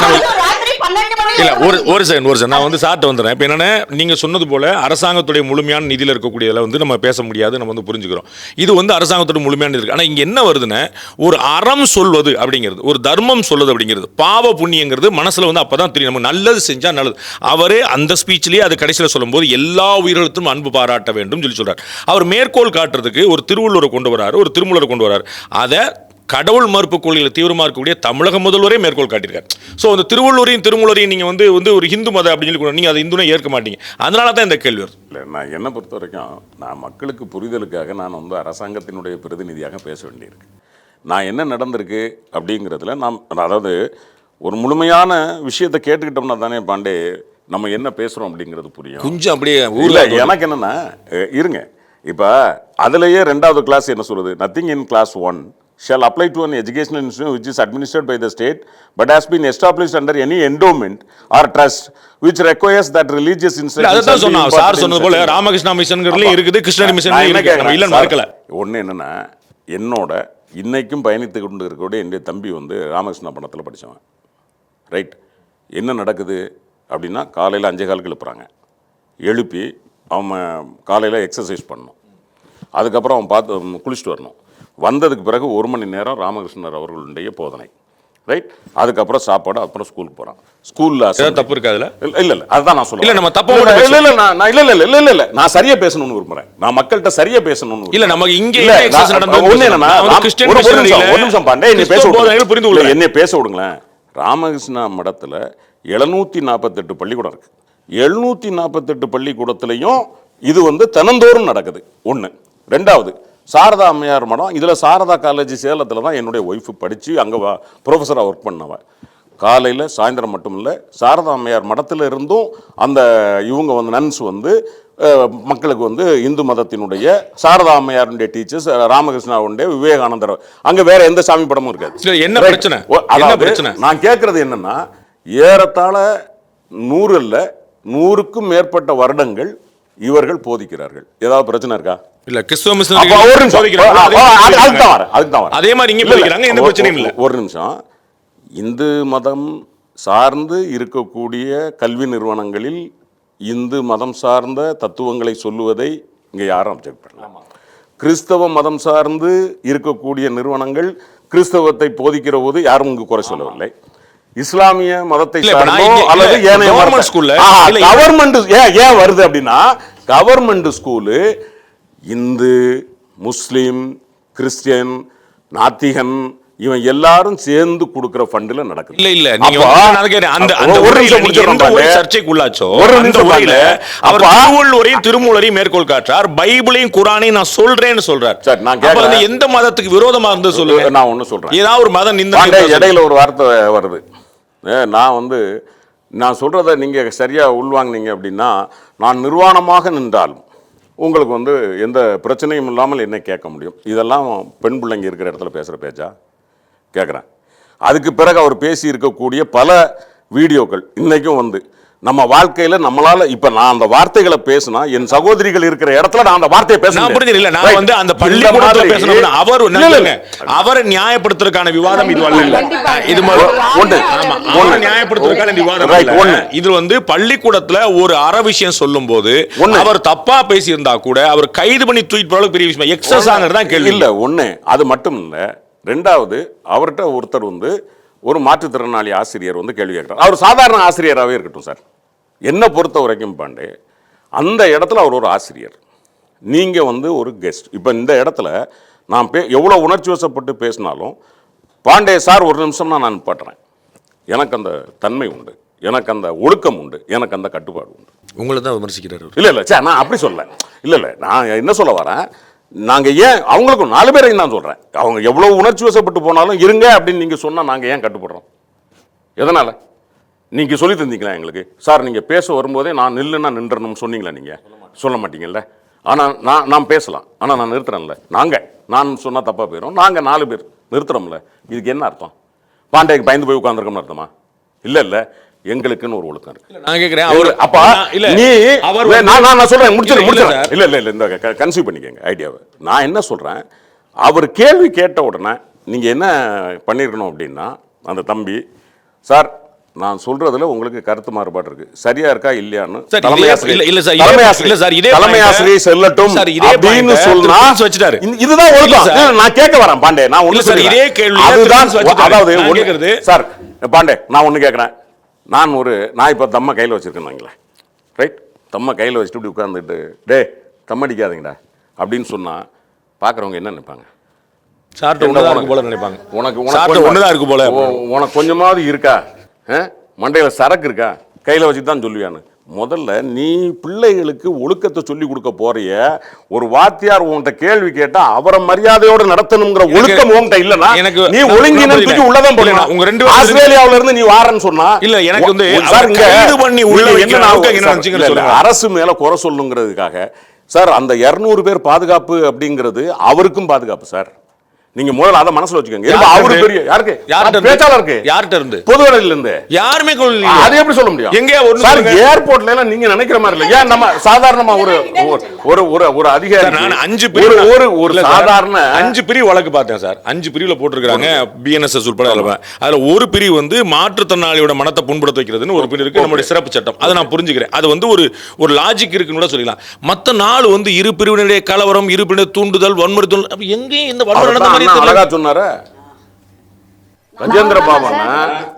இல்ல ஒரு செகண்ட் நான் வந்து சாப்பிட்டு வந்துடுறேன். இப்போ என்னன்னா நீங்க சொன்னது போல அரசாங்கத்துடைய முழுமையான நிதியில் இருக்கக்கூடியதில் வந்து நம்ம பேச முடியாது, நம்ம வந்து புரிஞ்சுக்கிறோம். இது வந்து அரசாங்கத்துடைய முழுமையான இருக்கு. ஆனால் இங்க என்ன வருதுன்னா ஒரு அறம் சொல்வது அப்படிங்கிறது, ஒரு தர்மம் சொல்வது அப்படிங்கிறது, பாவ புண்ணியங்கிறது மனசுல வந்து அப்பதான் தெரியும். நம்ம நல்லது செஞ்சா நல்லது. அவரே அந்த ஸ்பீச்லயே அது கடைசியில் சொல்லும்போது எல்லா உயிர்களுக்கும் அன்பு பாராட்ட வேண்டும் சொல்லி சொல்றாரு. அவர் மேற்கோள் காட்டுறதுக்கு ஒரு திருவள்ளுவரை கொண்டு வராரு, ஒரு திருமூலரை கொண்டு வராரு. அதை கடவுள் மறுப்பு கொள்கையில் தீவிரமாக இருக்கக்கூடிய தமிழக முதல்வரே மேற்கோள் காட்டியிருக்காரு. ஸோ அந்த திருவள்ளுவரையும் திருமூலரையும் நீங்கள் வந்து ஒரு ஹிந்து மதம் அப்படின்னு சொல்லி நீங்கள் அதை இந்துனே ஏற்க மாட்டீங்க. அதனால தான் இந்த கேள்வி வருது. இல்லை, நான் என்னை பொறுத்த வரைக்கும் நான் மக்களுக்கு புரிதலுக்காக நான் வந்து அரசாங்கத்தினுடைய பிரதிநிதியாக பேச வேண்டியிருக்கு. நான் என்ன நடந்திருக்கு அப்படிங்கிறதுல அதாவது ஒரு முழுமையான விஷயத்தை கேட்டுக்கிட்டோம்னா தானே பாண்டே நம்ம என்ன பேசுகிறோம் அப்படிங்கிறது புரியும். கொஞ்சம் அப்படியே ஊரில் எனக்கு என்னென்னா இருங்க, இப்போ அதுலேயே 2வது கிளாஸ் என்ன சொல்கிறது, nothing in class 1 shall apply to an educational institution which is administered by the state but has been established under any endowment or trust which requires that religious instruction. அதான் சொன்னா சார் சொன்னது போல ராமகிருஷ்ணா மிஷன்கறதுலயும் இருக்குது, கிருஷ்ணகிரி மிஷன்லயும் இருக்குது. நம்ம இல்லன்னு மறக்கல. ஒண்ணு என்னன்னா என்னோட இன்னைக்கும் பயணித்து கொண்டு இருக்கக்கூடிய என்னுடைய தம்பி வந்து ராமகிருஷ்ணா பணத்தில் படிச்சவன். ரைட், என்ன நடக்குது அப்படின்னா காலையில் 5:15 எழுப்புறாங்க. எழுப்பி அவன் காலையில் எக்ஸசைஸ் பண்ணணும். அதுக்கப்புறம் அவன் பார்த்து குளிச்சுட்டு வரணும். வந்ததுக்கு பிறகு 1 மணி நேரம் ராமகிருஷ்ணர் அவர்களுடைய போதனை. ரைட், அதுக்கப்புறம் சாப்பாடு, அப்புறம் ஸ்கூலுக்கு போகிறான். ஸ்கூலில் தப்பு இருக்கு அதில்? இல்லை அதுதான் நான் சொல்லுவேன். இல்லை நம்ம தப்பு இல்லை நான் சரியா பேசணும்னு விரும்புகிறேன். நான் மக்கள்கிட்ட சரியா பேசணும்னு இல்லை. நமக்கு இங்கே ஒரு நிமிஷம் பாண்டே என்னை பேச விடுங்க, என்னை பேச விடுங்களேன். ராமகிருஷ்ணா மடத்தில் 748 பள்ளிக்கூடம் இருக்கு. 748 பள்ளிக்கூடத்துலையும் இது வந்து தினந்தோறும் நடக்குது. 1. 2வது சாரதா அம்மையார் மடம். இதில் சாரதா காலேஜ் சேலத்தில் தான் என்னுடைய ஒய்ஃபு படித்து அங்கே ப்ரொஃபஸராக ஒர்க் பண்ணவன். காலையில் சாயந்தரம் மட்டும் இல்லை, சாரதா அம்மையார் மடத்தில் இருந்தும் அந்த இவங்க வந்து நன்ஸ் வந்து மக்களுக்கு வந்து இந்து மதத்தினுடைய சாரதா அம்மையாருடைய டீச்சர்ஸ், ராமகிருஷ்ணாவுடைய, விவேகானந்தர், அங்கே வேற எந்த சாமி படமும் இருக்காது. என்ன பிரச்சனை? நான் கேட்கறது என்னன்னா ஏறத்தாழ 100 இல்ல 100க்கும் மேற்பட்ட வருடங்கள் இவர்கள் போதிக்கிறார்கள். ஏதாவது பிரச்சனை இருக்கா? இல்ல கிறிஸ்தவ அப்ப மிஷனரிகள் ஒரு நிமிஷம். போதிக்கிறாங்க. அதுக்கு தான் வரேன். அதே மாதிரி இங்க போதிக்கிறாங்க, எந்த பிரச்சனையும் இல்ல. ஒரு நிமிஷம். இந்து மதம் சார்ந்து இருக்கக்கூடிய கல்வி நிறுவனங்களில் இந்து மதம் சார்ந்த தத்துவங்களை சொல்லுவதை இங்க யாரும் அப்செக்ட் பண்ணலாம். கிறிஸ்தவ மதம் சார்ந்து இருக்கக்கூடிய நிறுவனங்கள் கிறிஸ்தவத்தை போதிக்கிற போது யாரும் இங்கு குறை சொல்லவில்லை. இஸ்லாமிய மதத்தை சார்ந்தோ அல்லது ஏனைய கவர்மெண்ட் ஏன் வருது அப்படின்னா, கவர்மெண்ட் ஸ்கூலு இந்து, முஸ்லீம், கிறிஸ்டியன், நாத்திகன் இவன் எல்லாரும் சேர்ந்து கொடுக்கிற ஃபண்ட்ல நடக்குது. இல்ல நீங்க அந்த எந்த ஒரு சர்ச்சைக்குள்ளாச்சோ அந்த உரையில அவர் திருவள்ளுவரையும் திருமூலரையும் மேற்கோள் காட்டுறார், பைபிளையும் குர்ஆனையும் நான் சொல்றேன்னு சொல்றார். சரி, நான் கேக்குறேன், எந்த மதத்துக்கு விரோதமா இருந்து சொல்லுங்க. நான் ஒண்ணு சொல்றேன். ஏதாவது ஒரு மதம் நிந்த இடையில ஒரு வார்த்தை வருது. நான் சொல்றதை நீங்க சரியா உள்வாங்கினீங்க அப்படின்னா, நான் நிர்வாணமாக நின்றாலும் உங்களுக்கு எந்த பிரச்சனையும் இல்லாமல் என்ன கேட்க முடியும். இதெல்லாம் பெண் பிள்ளைங்க இருக்கிற இடத்துல பேசுற பேச்சா கேட்குறேன். அதுக்கு பிறகு அவர் பேசி இருக்கக்கூடிய பல வீடியோக்கள் இன்னைக்கும் நம்ம வாழ்க்கையில நம்மளால இப்ப நான் அந்த வார்த்தைகளை பேசினா என் சகோதரிகள் இருக்கிற இடத்துல நான் அந்த வார்த்தையை பேசணும். நான் அந்த பள்ளிக்கூடத்துல பேசணும். அவரை நியாயப்படுத்துறதுக்கான விவாதம் இது அல்ல. இது ஒன்று நியாயப்படுத்துறதுக்கான விவாதம். இது பள்ளிக்கூடத்துல ஒரு அற விஷயம் சொல்லும் போது அவர் தப்பா பேசி இருந்தா கூட அவர் கைது பண்ணி தூக்கிட்டு போற பெரிய விஷயம். எக்ஸஸ் ஆங்கிறதா கேள்வி இல்ல. ஒண்ணு அது மட்டும் இல்ல. ரெண்டாவது, அவர்கிட்ட ஒருத்தர் ஒரு மாற்றுத்திறனாளி ஆசிரியர் கேள்வி கேட்கிறார். அவர் சாதாரண ஆசிரியராகவே இருக்கட்டும் சார், என்ன பொறுத்த வரைக்கும் பாண்டே அந்த இடத்துல அவர் ஒரு ஆசிரியர், நீங்க ஒரு கெஸ்ட். இப்போ இந்த இடத்துல நான் எவ்வளோ உணர்ச்சி வசப்பட்டு பேசினாலும் பாண்டே சார் ஒரு நிமிஷம் நான் பாட்டுறேன். எனக்கு அந்த தன்மை உண்டு, எனக்கு அந்த ஒழுக்கம் உண்டு, எனக்கு அந்த கட்டுப்பாடு உண்டு. உங்களை தான் விமர்சிக்கிறார். இல்லை சார், நான் அப்படி சொல்ல. இல்லை நான் என்ன சொல்ல வரேன், நாங்கள் ஏன் அவங்களுக்கும் 4 பேரையும் தான் சொல்கிறேன், அவங்க எவ்வளோ உணர்ச்சி வசப்பட்டு போனாலும் இருங்க அப்படின்னு நீங்கள் சொன்னால் நாங்கள் ஏன் கட்டுப்படுறோம்? எதனால்? நீங்கள் சொல்லி தந்தீங்களா எங்களுக்கு? சார் நீங்கள் பேச வரும்போதே நான் நில்லுன்னா நின்றணும்னு சொன்னீங்களா? நீங்கள் சொல்ல மாட்டீங்கல்ல. ஆனால் நான் பேசலாம், ஆனால் நான் நிறுத்துறேன்ல. நான் சொன்னால் தப்பாக போயிடும். நாங்கள் 4 பேர் நிறுத்துறோம்ல. இதுக்கு என்ன அர்த்தம்? பாண்டேக்கு பயந்து போய் உட்காந்துருக்கோம்னு அர்த்தமா? இல்லை, எங்களுக்குன்னு ஒரு ஒழுக்கம் இருக்கு. நான் கேக்குறேன், நான் சொல்றேன், முடிச்சிருக்கேன். இல்ல இந்த கன்சியூவ் பண்ணிக்கங்க ஐடியாவை. நான் என்ன சொல்றேன், அவர் கேள்வி கேட்ட உடனே நீங்க என்ன பண்ணிருக்கணும் அப்படின்னா, அந்த தம்பி சார் நான் சொல்றதுல உங்களுக்கு கருத்து மாறுபாடு இருக்கு, சரியா இருக்கா இல்லையான்னு தலைமை ஆசிரியர் செல்லட்டும் அப்படின்னு சொன்னா இதுதான் ஒழுக்கம். நான் கேட்க வரேன் பாண்டே, நான் ஒண்ணு இதே கேள்வி அதாவது சார் பாண்டே நான் ஒண்ணு கேட்கிறேன். நான் இப்போ தம்மை கையில் வச்சுருக்கேன், ரைட்? தம்மை கையில் வச்சுட்டு இப்படி உட்காந்துட்டு டே தம் அடிக்காதீங்கடா அப்படின்னு சொன்னால் பார்க்குறவங்க என்ன நினைப்பாங்க? உனக்கு கொஞ்சமாவது இருக்கா, மண்டையில் சரக்கு இருக்கா, கையில் வச்சு தான் சொல்லுவியான்னு. முதல்ல நீ பிள்ளைகளுக்கு ஒழுக்கத்தை சொல்லி கொடுக்க போறிய ஒரு வாத்தியார் உன்கிட்ட கேள்வி கேட்டா அவரை மரியாதையோட நடத்தணுங்கிற ஒழுக்கம் உன்கிட்ட இல்லனா நீ ஒழுங்கினத்துக்கு உள்ளதான் போறீங்க. உங்க ரெண்டு ஆஸ்திரேலியாவுல இருந்து நீ வாரன்னு சொன்னா இல்ல எனக்கு என்ன அரசு மேல குறை சொல்லுங்கிறதுக்காக சார் அந்த 200 பேர் பாதுகாப்பு அப்படிங்கிறது அவருக்கும் பாதுகாப்பு சார். நீங்க முதல்ல அத மனசுல வச்சுக்கோங்க. அவரு பெரிய யாருக்கு பேச்சாளருக்கு யார்கிட்ட இருந்து பொதுவடையில இருந்து யாருமே அது எப்படி சொல்ல முடியும்? எங்க சார் ஏர்போர்ட்ல எல்லாம் நீங்க நினைக்கிற மாதிரி இல்ல. ஏன் நம்ம சாதாரணமா ஒரு அதிகாரி நான் 5 பிரிவு ஒரு சாதாரண 5 பிரிவு வழக்கு பார்த்தேன் சார். 5 பிரிவுல போட்டுருக்காங்க BNSS உட்பட. அதுல ஒரு பிரிவு மாற்றுத்திறனாளியோட மனத்தை புண்படுத்த வைக்கிறதுன்னு ஒரு பிரிவு இருக்கு, நம்மளுடைய சிறப்பு சட்டம். அதை நான் புரிஞ்சுக்கிறேன். அது ஒரு லாஜிக் இருக்குன்னு கூட சொல்லலாம். மத்த 4 இரு பிரிவினுடைய கலவரம், இரு பிரிவினர் தூண்டுதல், வன்முறை எங்கேயும் இந்த வன்முறை அழகா சொன்னாரு கஜேந்திர பாபன்.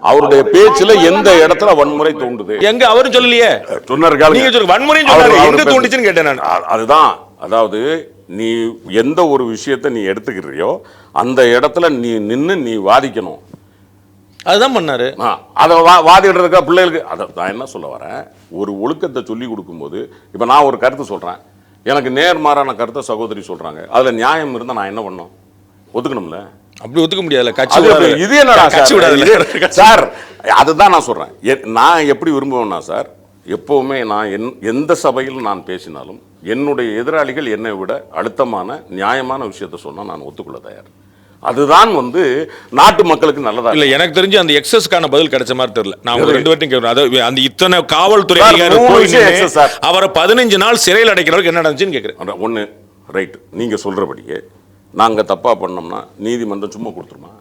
அவருடைய பேச்சுல எந்த இடத்துல வன்முறை தூண்டுது எங்க அவரும் சொல்லலையே. சொன்னாரு வன்முறை எங்க தூண்டுச்சுன்னு கேட்டேன் நான். அதுதான், அதாவது நீ எந்த ஒரு விஷயத்தை நீ எடுத்துக்கிறியோ அந்த இடத்துல நீ நின்னு நீ வாதிக்கணும். அதுதான் பண்ணாரு. அதை வாதிடுறதுக்கா பிள்ளைகளுக்கு அதை நான் என்ன சொல்ல வரேன், ஒரு ஒழுக்கத்தை சொல்லி கொடுக்கும்போது இப்ப நான் ஒரு கருத்து சொல்றேன், எனக்கு நேர்மாறான கருத்தை சகோதரி சொல்றாங்க, அதுல நியாயம் இருந்தா நான் என்ன பண்ணணும்? ஒத்துக்கணும்ல. அப்படி ஒத்துக்க முடியாதுல. இது என்னடா சார், அதுதான் நான் சொல்றேன். நான் எப்படி விரும்புவேன்னா சார், எப்பவுமே நான் எந்த சபையில் நான் பேசினாலும் என்னுடைய எதிராளிகள் என்னை விட அழுத்தமான நியாயமான விஷயத்தை சொன்னா நான் ஒத்துக்கொள்ள தயார். அதுதான் வந்து நாட்டு மக்களுக்கு நல்லதா இல்ல எனக்கு தெரிஞ்சு அந்த எக்ஸஸ்க்கான பதில் கிடைச்ச மாதிரி தெரியல. நான் ஒரு 2 பேர்ட்டையும் கேட்கிறேன். அதாவது அந்த இத்தனை காவல்துறை சார், அதிகாரி 3 போய் விஷயம் நின்னு excess சார். அவரை 15 நாள் சிறையில் அடைக்கிறவருக்கு என்ன நடந்துச்சுன்னு கேட்கிறேன். ஒண்ணு ரைட், நீங்க சொல்றபடியே நாங்க தப்பா பண்ணோம்னா நீதிமன்றம் சும்மா கொடுத்துருமா?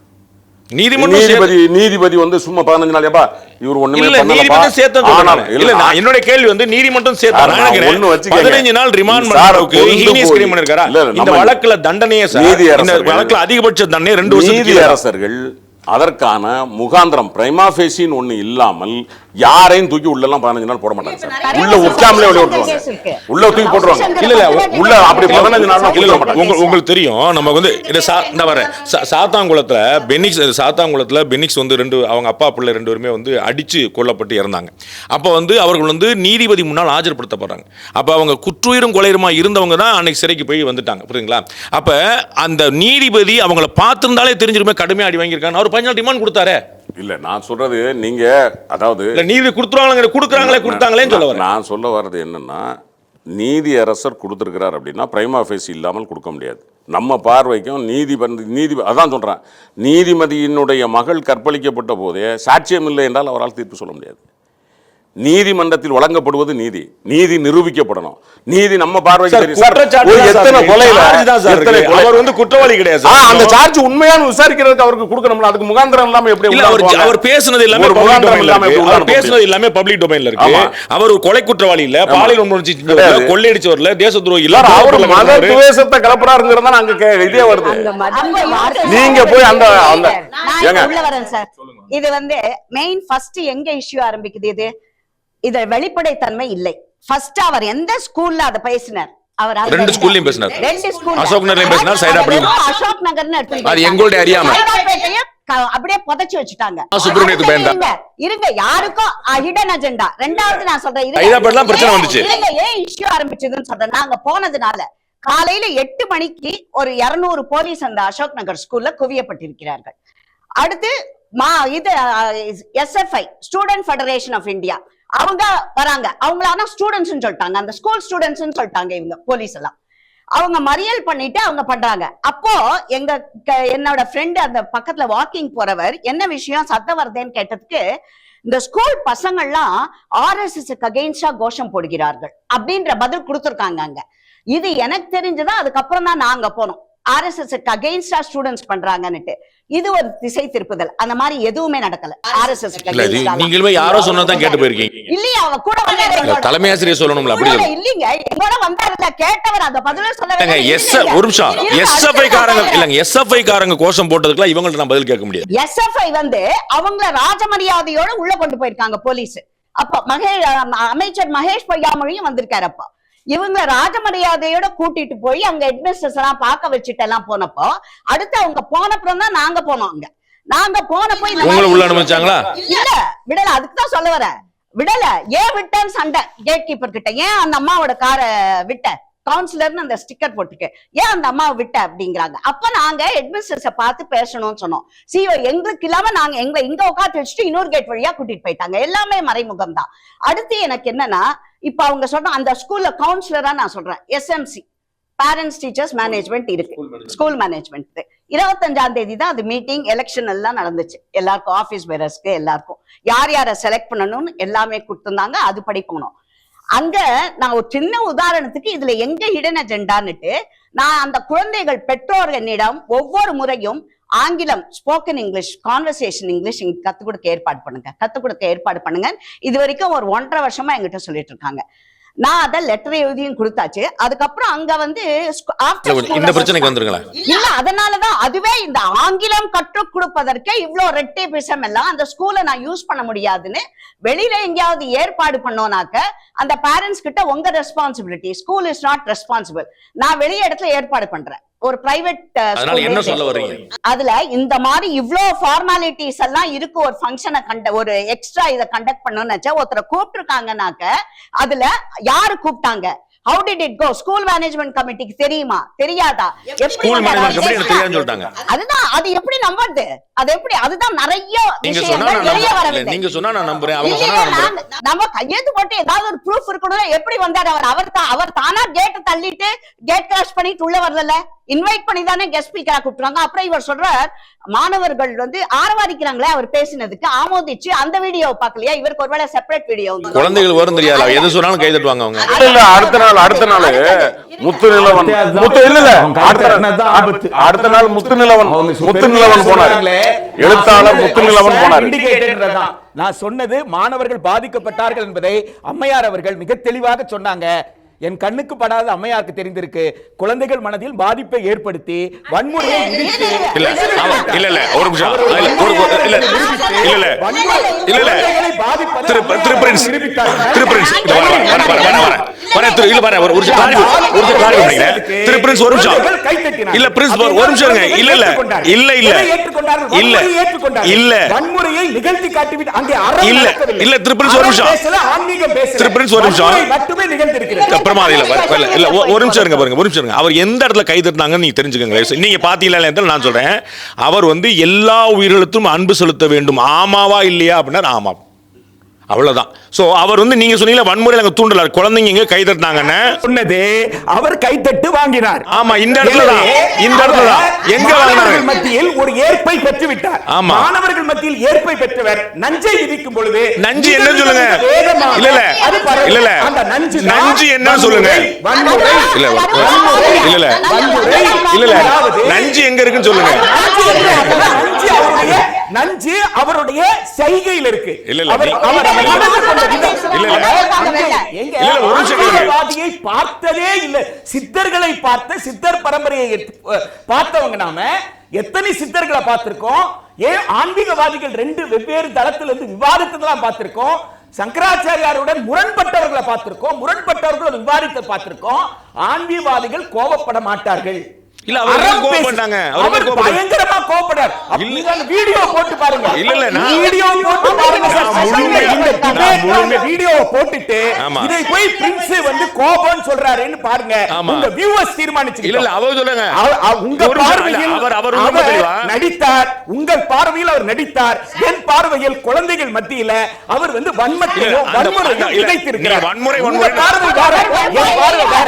நீதிபதி வந்து சும்மா 15 நாள் ஏப்பா இவர் ஒண்ணுமே பண்ணலப்பா. இல்ல நான் என்னோட கேள்வி வந்து நீதிமன்றம் சேர்த்து 15 நாள் ரிமாண்ட் பண்றதுக்கு ஹீனியஸ் கிரைம் பண்ணிருக்காரா? இந்த வழக்குல தண்டனையே சார், இந்த வழக்குல அதிகபட்ச தண்டனை 2 வருஷம். நீதியரசர்கள் அதற்கான முகாந்திரம் பிரைமா ஃபேசின்னு ஒண்ணு இல்லாமல் யாரையும் தூக்கி உள்ள எல்லாம் 15 நாள் போட மாட்டாங்க சார். உள்ள உட்கார்ந்தே வெளிய விட்டுருவாங்க, உள்ள தூக்கி போட்டுருவாங்க. இல்ல உள்ள அப்படி 15 நாள் போட மாட்டாங்க. உங்களுக்கு தெரியும் நம்ம வந்து இந்த வர சாத்தாங்குளத்துல பெனிக்ஸ் வந்து 2 அவங்க அப்பா பிள்ளை 2 பேருமே வந்து அடிச்சு கொல்லப்பட்டு இறந்தாங்க. அப்ப வந்து அவர்கள் வந்து நீதிபதி முன்னால் ஆஜர்படுத்தப்படுறாங்க. அப்ப அவங்க குற்றுயிரும் கொலையுமா இருந்தவங்க தான் அன்னைக்கு சிறைக்கு போய் வந்துட்டாங்க, புரியுதுங்களா? அப்ப அந்த நீதிபதி அவங்கள பார்த்திருந்தாலே தெரிஞ்சிருமே கடுமையா அடி வாங்கியிருக்காங்க. அவர் 15 நாள் ரிமாண்ட் கொடுத்தாரே. இல்ல நான் சொல்றது நீங்க அதாவது நீதி கொடுத்தாங்களே சொல்ல வரேன். நான் சொல்ல வர்றது என்னன்னா, நீதியரசர் கொடுத்திருக்கிறார் அப்படின்னா பிரைமா ஃபேசி இல்லாமல் கொடுக்க முடியாது. நம்ம பார்வைக்கும் நீதி அதான் சொல்றேன், நீதிபதியினுடைய மகள் கற்பழிக்கப்பட்ட போதே சாட்சியம் இல்லை என்றால் அவரால் தீர்ப்பு சொல்ல முடியாது. நீதிமன்றத்தில் வழங்கப்படுவது நீதி நிரூபிக்கப்படணும். நீதி நம்ம பார்வைக்கு எத்தனை கொலையில அவர் வந்து குற்றவாளி கிடையாது. அந்த சார்ஜ் உண்மையான விசாரிக்கிறதுக்கு அவருக்கு கொடுக்கணும்ல, அதுக்கு முகாந்திரம் இல்லாம எப்படி? அவர் பேசுனது எல்லாமே பப்ளிக் டொமைன்ல இருக்கு. அவர் கொலை குற்றவாளி இல்ல, பாலியல் வன்முறை கொள்ளையடிச்சவர் இல்ல, தேச துரோகி இல்ல. அவர் மத துவேஷத்தை கலப்பறாருங்கிறத அங்க இதே வருது. நீங்க போய் அந்த உள்ள வரேன் சார். இது வந்து மெயின் ஃபர்ஸ்ட் எங்க இஷ்யூ ஆரம்பிக்குது? இது வெளிப்படைத்தன்மை இல்லை. ஃபர்ஸ்ட் அவர் எந்த ஸ்கூல்ல அத பேசினார்? அவர் 2 ஸ்கூல்லயும் பேசினார். 2 ஸ்கூல் அசோக் நகர்லயும் பேசினார், சைதாப்பேட்டையில. அசோக் நகர்னு அது எங்களுடைய அறியாம அப்படியே புதைச்சு வச்சுட்டாங்க. சுப்ரமணியத்துக்கு பயந்தா இருங்க, யாருக்கும் ஹிடன் அஜெண்டா. ரெண்டாவது நான் சொல்றேன், சைதாப்பேட்டைல பிரச்சனை வந்துச்சு. ஏன் இஷ்யூ ஆரம்பிச்சதுன்னு சொல்றேன். நாங்க போனதுனால காலையில 8 மணிக்கு ஒரு 200 போலீஸ் அந்த அசோக் நகர் ஸ்கூல்ல குவியப்பட்டிருக்கிறார்கள். அடுத்து இது SFI Student Federation of India அவங்க வராங்க. அவங்களான ஸ்டூடெண்ட்ஸ் சொல்லிட்டாங்க, அந்த ஸ்கூல் ஸ்டூடெண்ட்ஸ் சொல்லிட்டாங்க. இவங்க போலீஸ் எல்லாம் அவங்க மறியல் பண்ணிட்டு அவங்க பண்றாங்க. அப்போ என்னோட ஃப்ரெண்ட் அந்த பக்கத்துல வாக்கிங் போறவர் என்ன விஷயம் சத்தம் வருதுன்னு கேட்டதுக்கு, இந்த ஸ்கூல் பசங்கள்லாம் RSSக்கு அகைன்ஸ்டா கோஷம் போடுகிறார்கள் அப்படின்ற பதில் கொடுத்துருக்காங்க அங்க. இது எனக்கு தெரிஞ்சதா, அதுக்கப்புறம் தான் நாங்க போனோம். RSSக்கு அகைன்ஸ்டா ஸ்டூடெண்ட்ஸ் பண்றாங்கன்னுட்டு. இது ஒரு திசை திருப்புதல். அந்த மாதிரி எதுவுமே நடக்கல. RSSக்கு அகைன்ஸ்டா நீங்களுமே யாரோ சொன்னதான் கேட்டு போயிருக்கீங்க. இல்லையா? அவ கூட வந்தாரு, தலைமை ஆசிரியர் சொல்லணும்ல, அப்படி இல்லீங்க, எங்கூட வந்தாருல, கேட்டவர் அந்த பதில சொல்லவே. ஒரு நிமிஷம், SFI காரங்க கோஷம் போட்டதுக்குலாம் இவங்கள்ட்ட நான் பதில் கேட்க முடியாது. SFI வந்து அவங்கள ராஜமரியாதையோட உள்ள கொண்டு போயிருக்காங்க போலீஸ். அப்ப அமைச்சர் மகேஷ் பொய்யாமொழியும் வந்திருக்காரு. அப்ப இவங்க ராஜமரியாதையோட கூட்டிட்டு போய் அங்க ஹெட்மிஸ்டர்ஸ் எல்லாம் பார்க்க வச்சுட்டு எல்லாம் போனப்போ, அடுத்து அவங்க போனப்புறம் தான் நாங்க போனோம். நாங்க போனப்போ உள்ள அனுமதிச்சாங்களா? இல்ல, விடல. அதுக்குதான் சொல்ல வர, விடல. ஏன் விட்டேன்னு சண்டை கேட் கீப்பர் கிட்ட. ஏன் அந்த அம்மாவோட காரை விட்ட, கவுன்சிலர்னு அந்த ஸ்டிக்கர் போட்டுக்கு, ஏன் அந்த அம்மாவை விட்ட அப்படிங்கிறாங்க. அப்ப நாங்க ஹெட்மிஸ்டர்ஸ பார்த்து பேசணும்னு சொன்னோம். சிஓ எங்களுக்கு இல்லாம நாங்க இங்க உட்காந்து வச்சுட்டு இன்னொரு கேட் வழியா கூட்டிட்டு போயிட்டாங்க. எல்லாமே மறைமுகம் தான். அடுத்து எனக்கு என்னன்னா, இப்ப அவங்க சொன்ன அந்த ஸ்கூல்ல கவுன்சிலரா நான் சொல்றேன், SMC பேரண்ட்ஸ் டீச்சர்ஸ் மேனேஜ்மெண்ட் இருக்கு, ஸ்கூல் மேனேஜ்மெண்ட். 25ஆம் தேதி தான் அது மீட்டிங், எலெக்ஷன் எல்லாம் நடந்துச்சு. எல்லாருக்கும் ஆபீஸ் பேரர்ஸ்க்கு எல்லாருக்கும் யாரை செலக்ட் பண்ணணும்னு எல்லாமே கொடுத்திருந்தாங்க. அது படி போனோம். அங்க நான் ஒரு சின்ன உதாரணத்துக்கு இதுல எங்க ஹிடன் அஜெண்டான்னுட்டு, நான் அந்த குழந்தைகள் பெற்றோர்களிடம் ஒவ்வொரு முறையும் ஆங்கிலம், ஸ்போக்கன் இங்கிலீஷ், கான்வர்சேஷன் இங்கிலீஷ் கத்துக் கொடுக்க ஏற்பாடு பண்ணுங்க. இது வரைக்கும் ஒரு 1.5 வருஷமா எங்கிட்ட சொல்லிட்டு இருக்காங்க. நான் அத லெட்டர் எழுதியும் கொடுத்தாச்சு. அதுக்கப்புறம் அங்க வந்து இந்த பிரச்சனைக்கு வந்துருங்களா? இல்ல, அதனாலதான் அதுவே இந்த ஆங்கிலம் கற்றுக் கொடுப்பதற்கே இவ்வளவு ரெட்டேபிசம் எல்லாம் அந்த ஸ்கூல்ல நான் யூஸ் பண்ண முடியாதுன்னு வெளியில எங்கேயாவது ஏற்பாடு பண்ணோம்னாக்க அந்த பேரண்ட்ஸ் கிட்ட உங்க responsibility, school is not responsible. நான் வெளிய இடத்துல ஏற்பாடு பண்றேன், ஒரு பிரைவேட். அதுல இந்த மாதிரி இவ்ளோ ஃபார்மாலிட்டிஸ் எல்லாம் இருக்கு. ஒரு ஃபங்க்ஷனை ஒரு எக்ஸ்ட்ரா இதை கண்டக்ட் பண்ணணும்னு நினைச்சா ஒருத்தரை கூப்பிட்டுருக்காங்கனாக்க அதுல யாரு கூப்பிட்டாங்க, How did it go? School management கமிட்டிக்கு தெரியுமா தெரியாதா? ஸ்கூல் மேனேஜ்மெண்ட் கமிட்டி எனக்கு தெரியாதுன்னு சொல்லிட்டாங்க. அதுதான் அது எப்படி நம்புறது? அது எப்படி? அதுதான் நிறைய விஷயங்கள் வெளிய வரவில்லை. நீங்க சொன்னா நான் நம்புறேன், அவங்க சொன்னா நான் நம்புறேன். நம்ம கையெழுத்து போட்டு ஏதாவது ஒரு ப்ரூஃப் இருக்கணும். எப்படி வந்தார் அவர் தானா கேட் தள்ளிட்டு கேட் கிராஷ் பண்ணிட்டு உள்ள வரல, இன்வைட் பண்ணி தானே கெஸ்ட் ஸ்பீக்கரா கூப்பிட்டாங்க. அப்புறம் இவர் சொல்றார் மாணவர்கள் வந்து ஆரவாரிக்கிறாங்களே அவர் பேசினதுக்கு, ஆமோதிச்சு அந்த வீடியோவை பார்க்கலையா? இவருக்கு ஒருவேளை செப்பரேட் வீடியோ. குழந்தைகள் வரும் தெரியாது, எது சொன்னாலும் கை தட்டுவாங்க அவங்க. இல்ல அடுத்த நாள் முத்துநிலவன் அடுத்த நாள் முத்துநிலவன் போனாரு, எழுத்தாளர் முத்துநிலவன் போனாரு. நான் சொன்னது மாணவர்கள் பாதிக்கப்பட்டார்கள் என்பதை அம்மையார் அவர்கள் மிக தெளிவாக சொன்னாங்க. என் கண்ணுக்கு படாத அம்மையாருக்கு தெரிந்திருக்கு. குழந்தைகள் மனதில் பாதிப்பை ஏற்படுத்தி வன்முறையை வன்முறையை நிகழ்த்தி காட்டிவிட்டு அங்கே மட்டுமே நிகழ்ந்திருக்கிறது. ஒரு நிமிஷம் பாருங்க. அவர் எந்த இடத்துல கை தட்டினாங்கன்னு நீங்க தெரிஞ்சுக்கங்க. நீங்க பாத்தீங்களா நான் சொல்றேன். அவர் வந்து எல்லா உயிர்களுக்கும் அன்பு செலுத்த வேண்டும், ஆமாவா இல்லையா அப்படின்னா ஆமா, அவ்வளவுதான். சோ அவர் வந்து நீங்க சொன்னீங்க வன்முறையில தூண்டல, குழந்தைங்க கை தட்டினாங்கன்னு சொன்னது அவர் கைத்தட்டு வாங்கினார். ஆமா, இந்த இடத்துல தான் எங்க வாங்கினார்? மத்தியில் ஒரு ஏற்பை பெற்று விட்டார். மாணவர்கள் மத்தியில் ஏற்பை பெற்றவர் நஞ்சை விதிக்கும் பொழுது நஞ்சு என்ன சொல்லுங்க? இல்ல அந்த நஞ்சு என்ன சொல்லுங்க? இல்ல நஞ்சு எங்க இருக்குன்னு சொல்லுங்க. நஞ்சு அவருடைய செய்கையில் இருக்கு. பார்த்ததே இல்ல. சித்தர்களை பார்த்த சித்தர் பரம்பரையை பார்த்தவங்க நாம எத்தனை சித்தர்களை பார்த்திருக்கோம். ஏன் ஆன்மீகவாதிகள் ரெண்டு வெவ்வேறு தளத்திலிருந்து விவாதத்தை பார்த்திருக்கோம். சங்கராச்சாரியாருடன் முரண்பட்டவர்களை பார்த்திருக்கோம், முரண்பட்டவர்கள் விவாதித்து பார்த்திருக்கோம். ஆன்மீகவாதிகள் கோபப்பட மாட்டார்கள். இல்ல அவர் கோபப்பட்டாங்க, அவர் பயங்கரமா கோபப்படார். நீங்க அந்த வீடியோ போட்டு பாருங்க. இல்ல வீடியோ போட்டு பாருங்க இந்த வீடியோ போட்டுட்டு இதை போய் பிரின்ஸ் வந்து கோபம்னு சொல்றாருன்னு பாருங்க. உங்க வியூவர்ஸ் தீர்மானிச்சு. இல்ல அவர் சொல்லுங்க, உங்க பார்வையில் அவர் நடித்தார், உங்கள் பார்வையில் அவர் நடித்தார், என் பார்வையில் குழந்தைகள் மத்தியில அவர் வந்து வன்மத்தையும் வன்முறையும் விதைத்திருக்கிறார். வன்முறை பார்வை வேற, என் பார்வை வேற.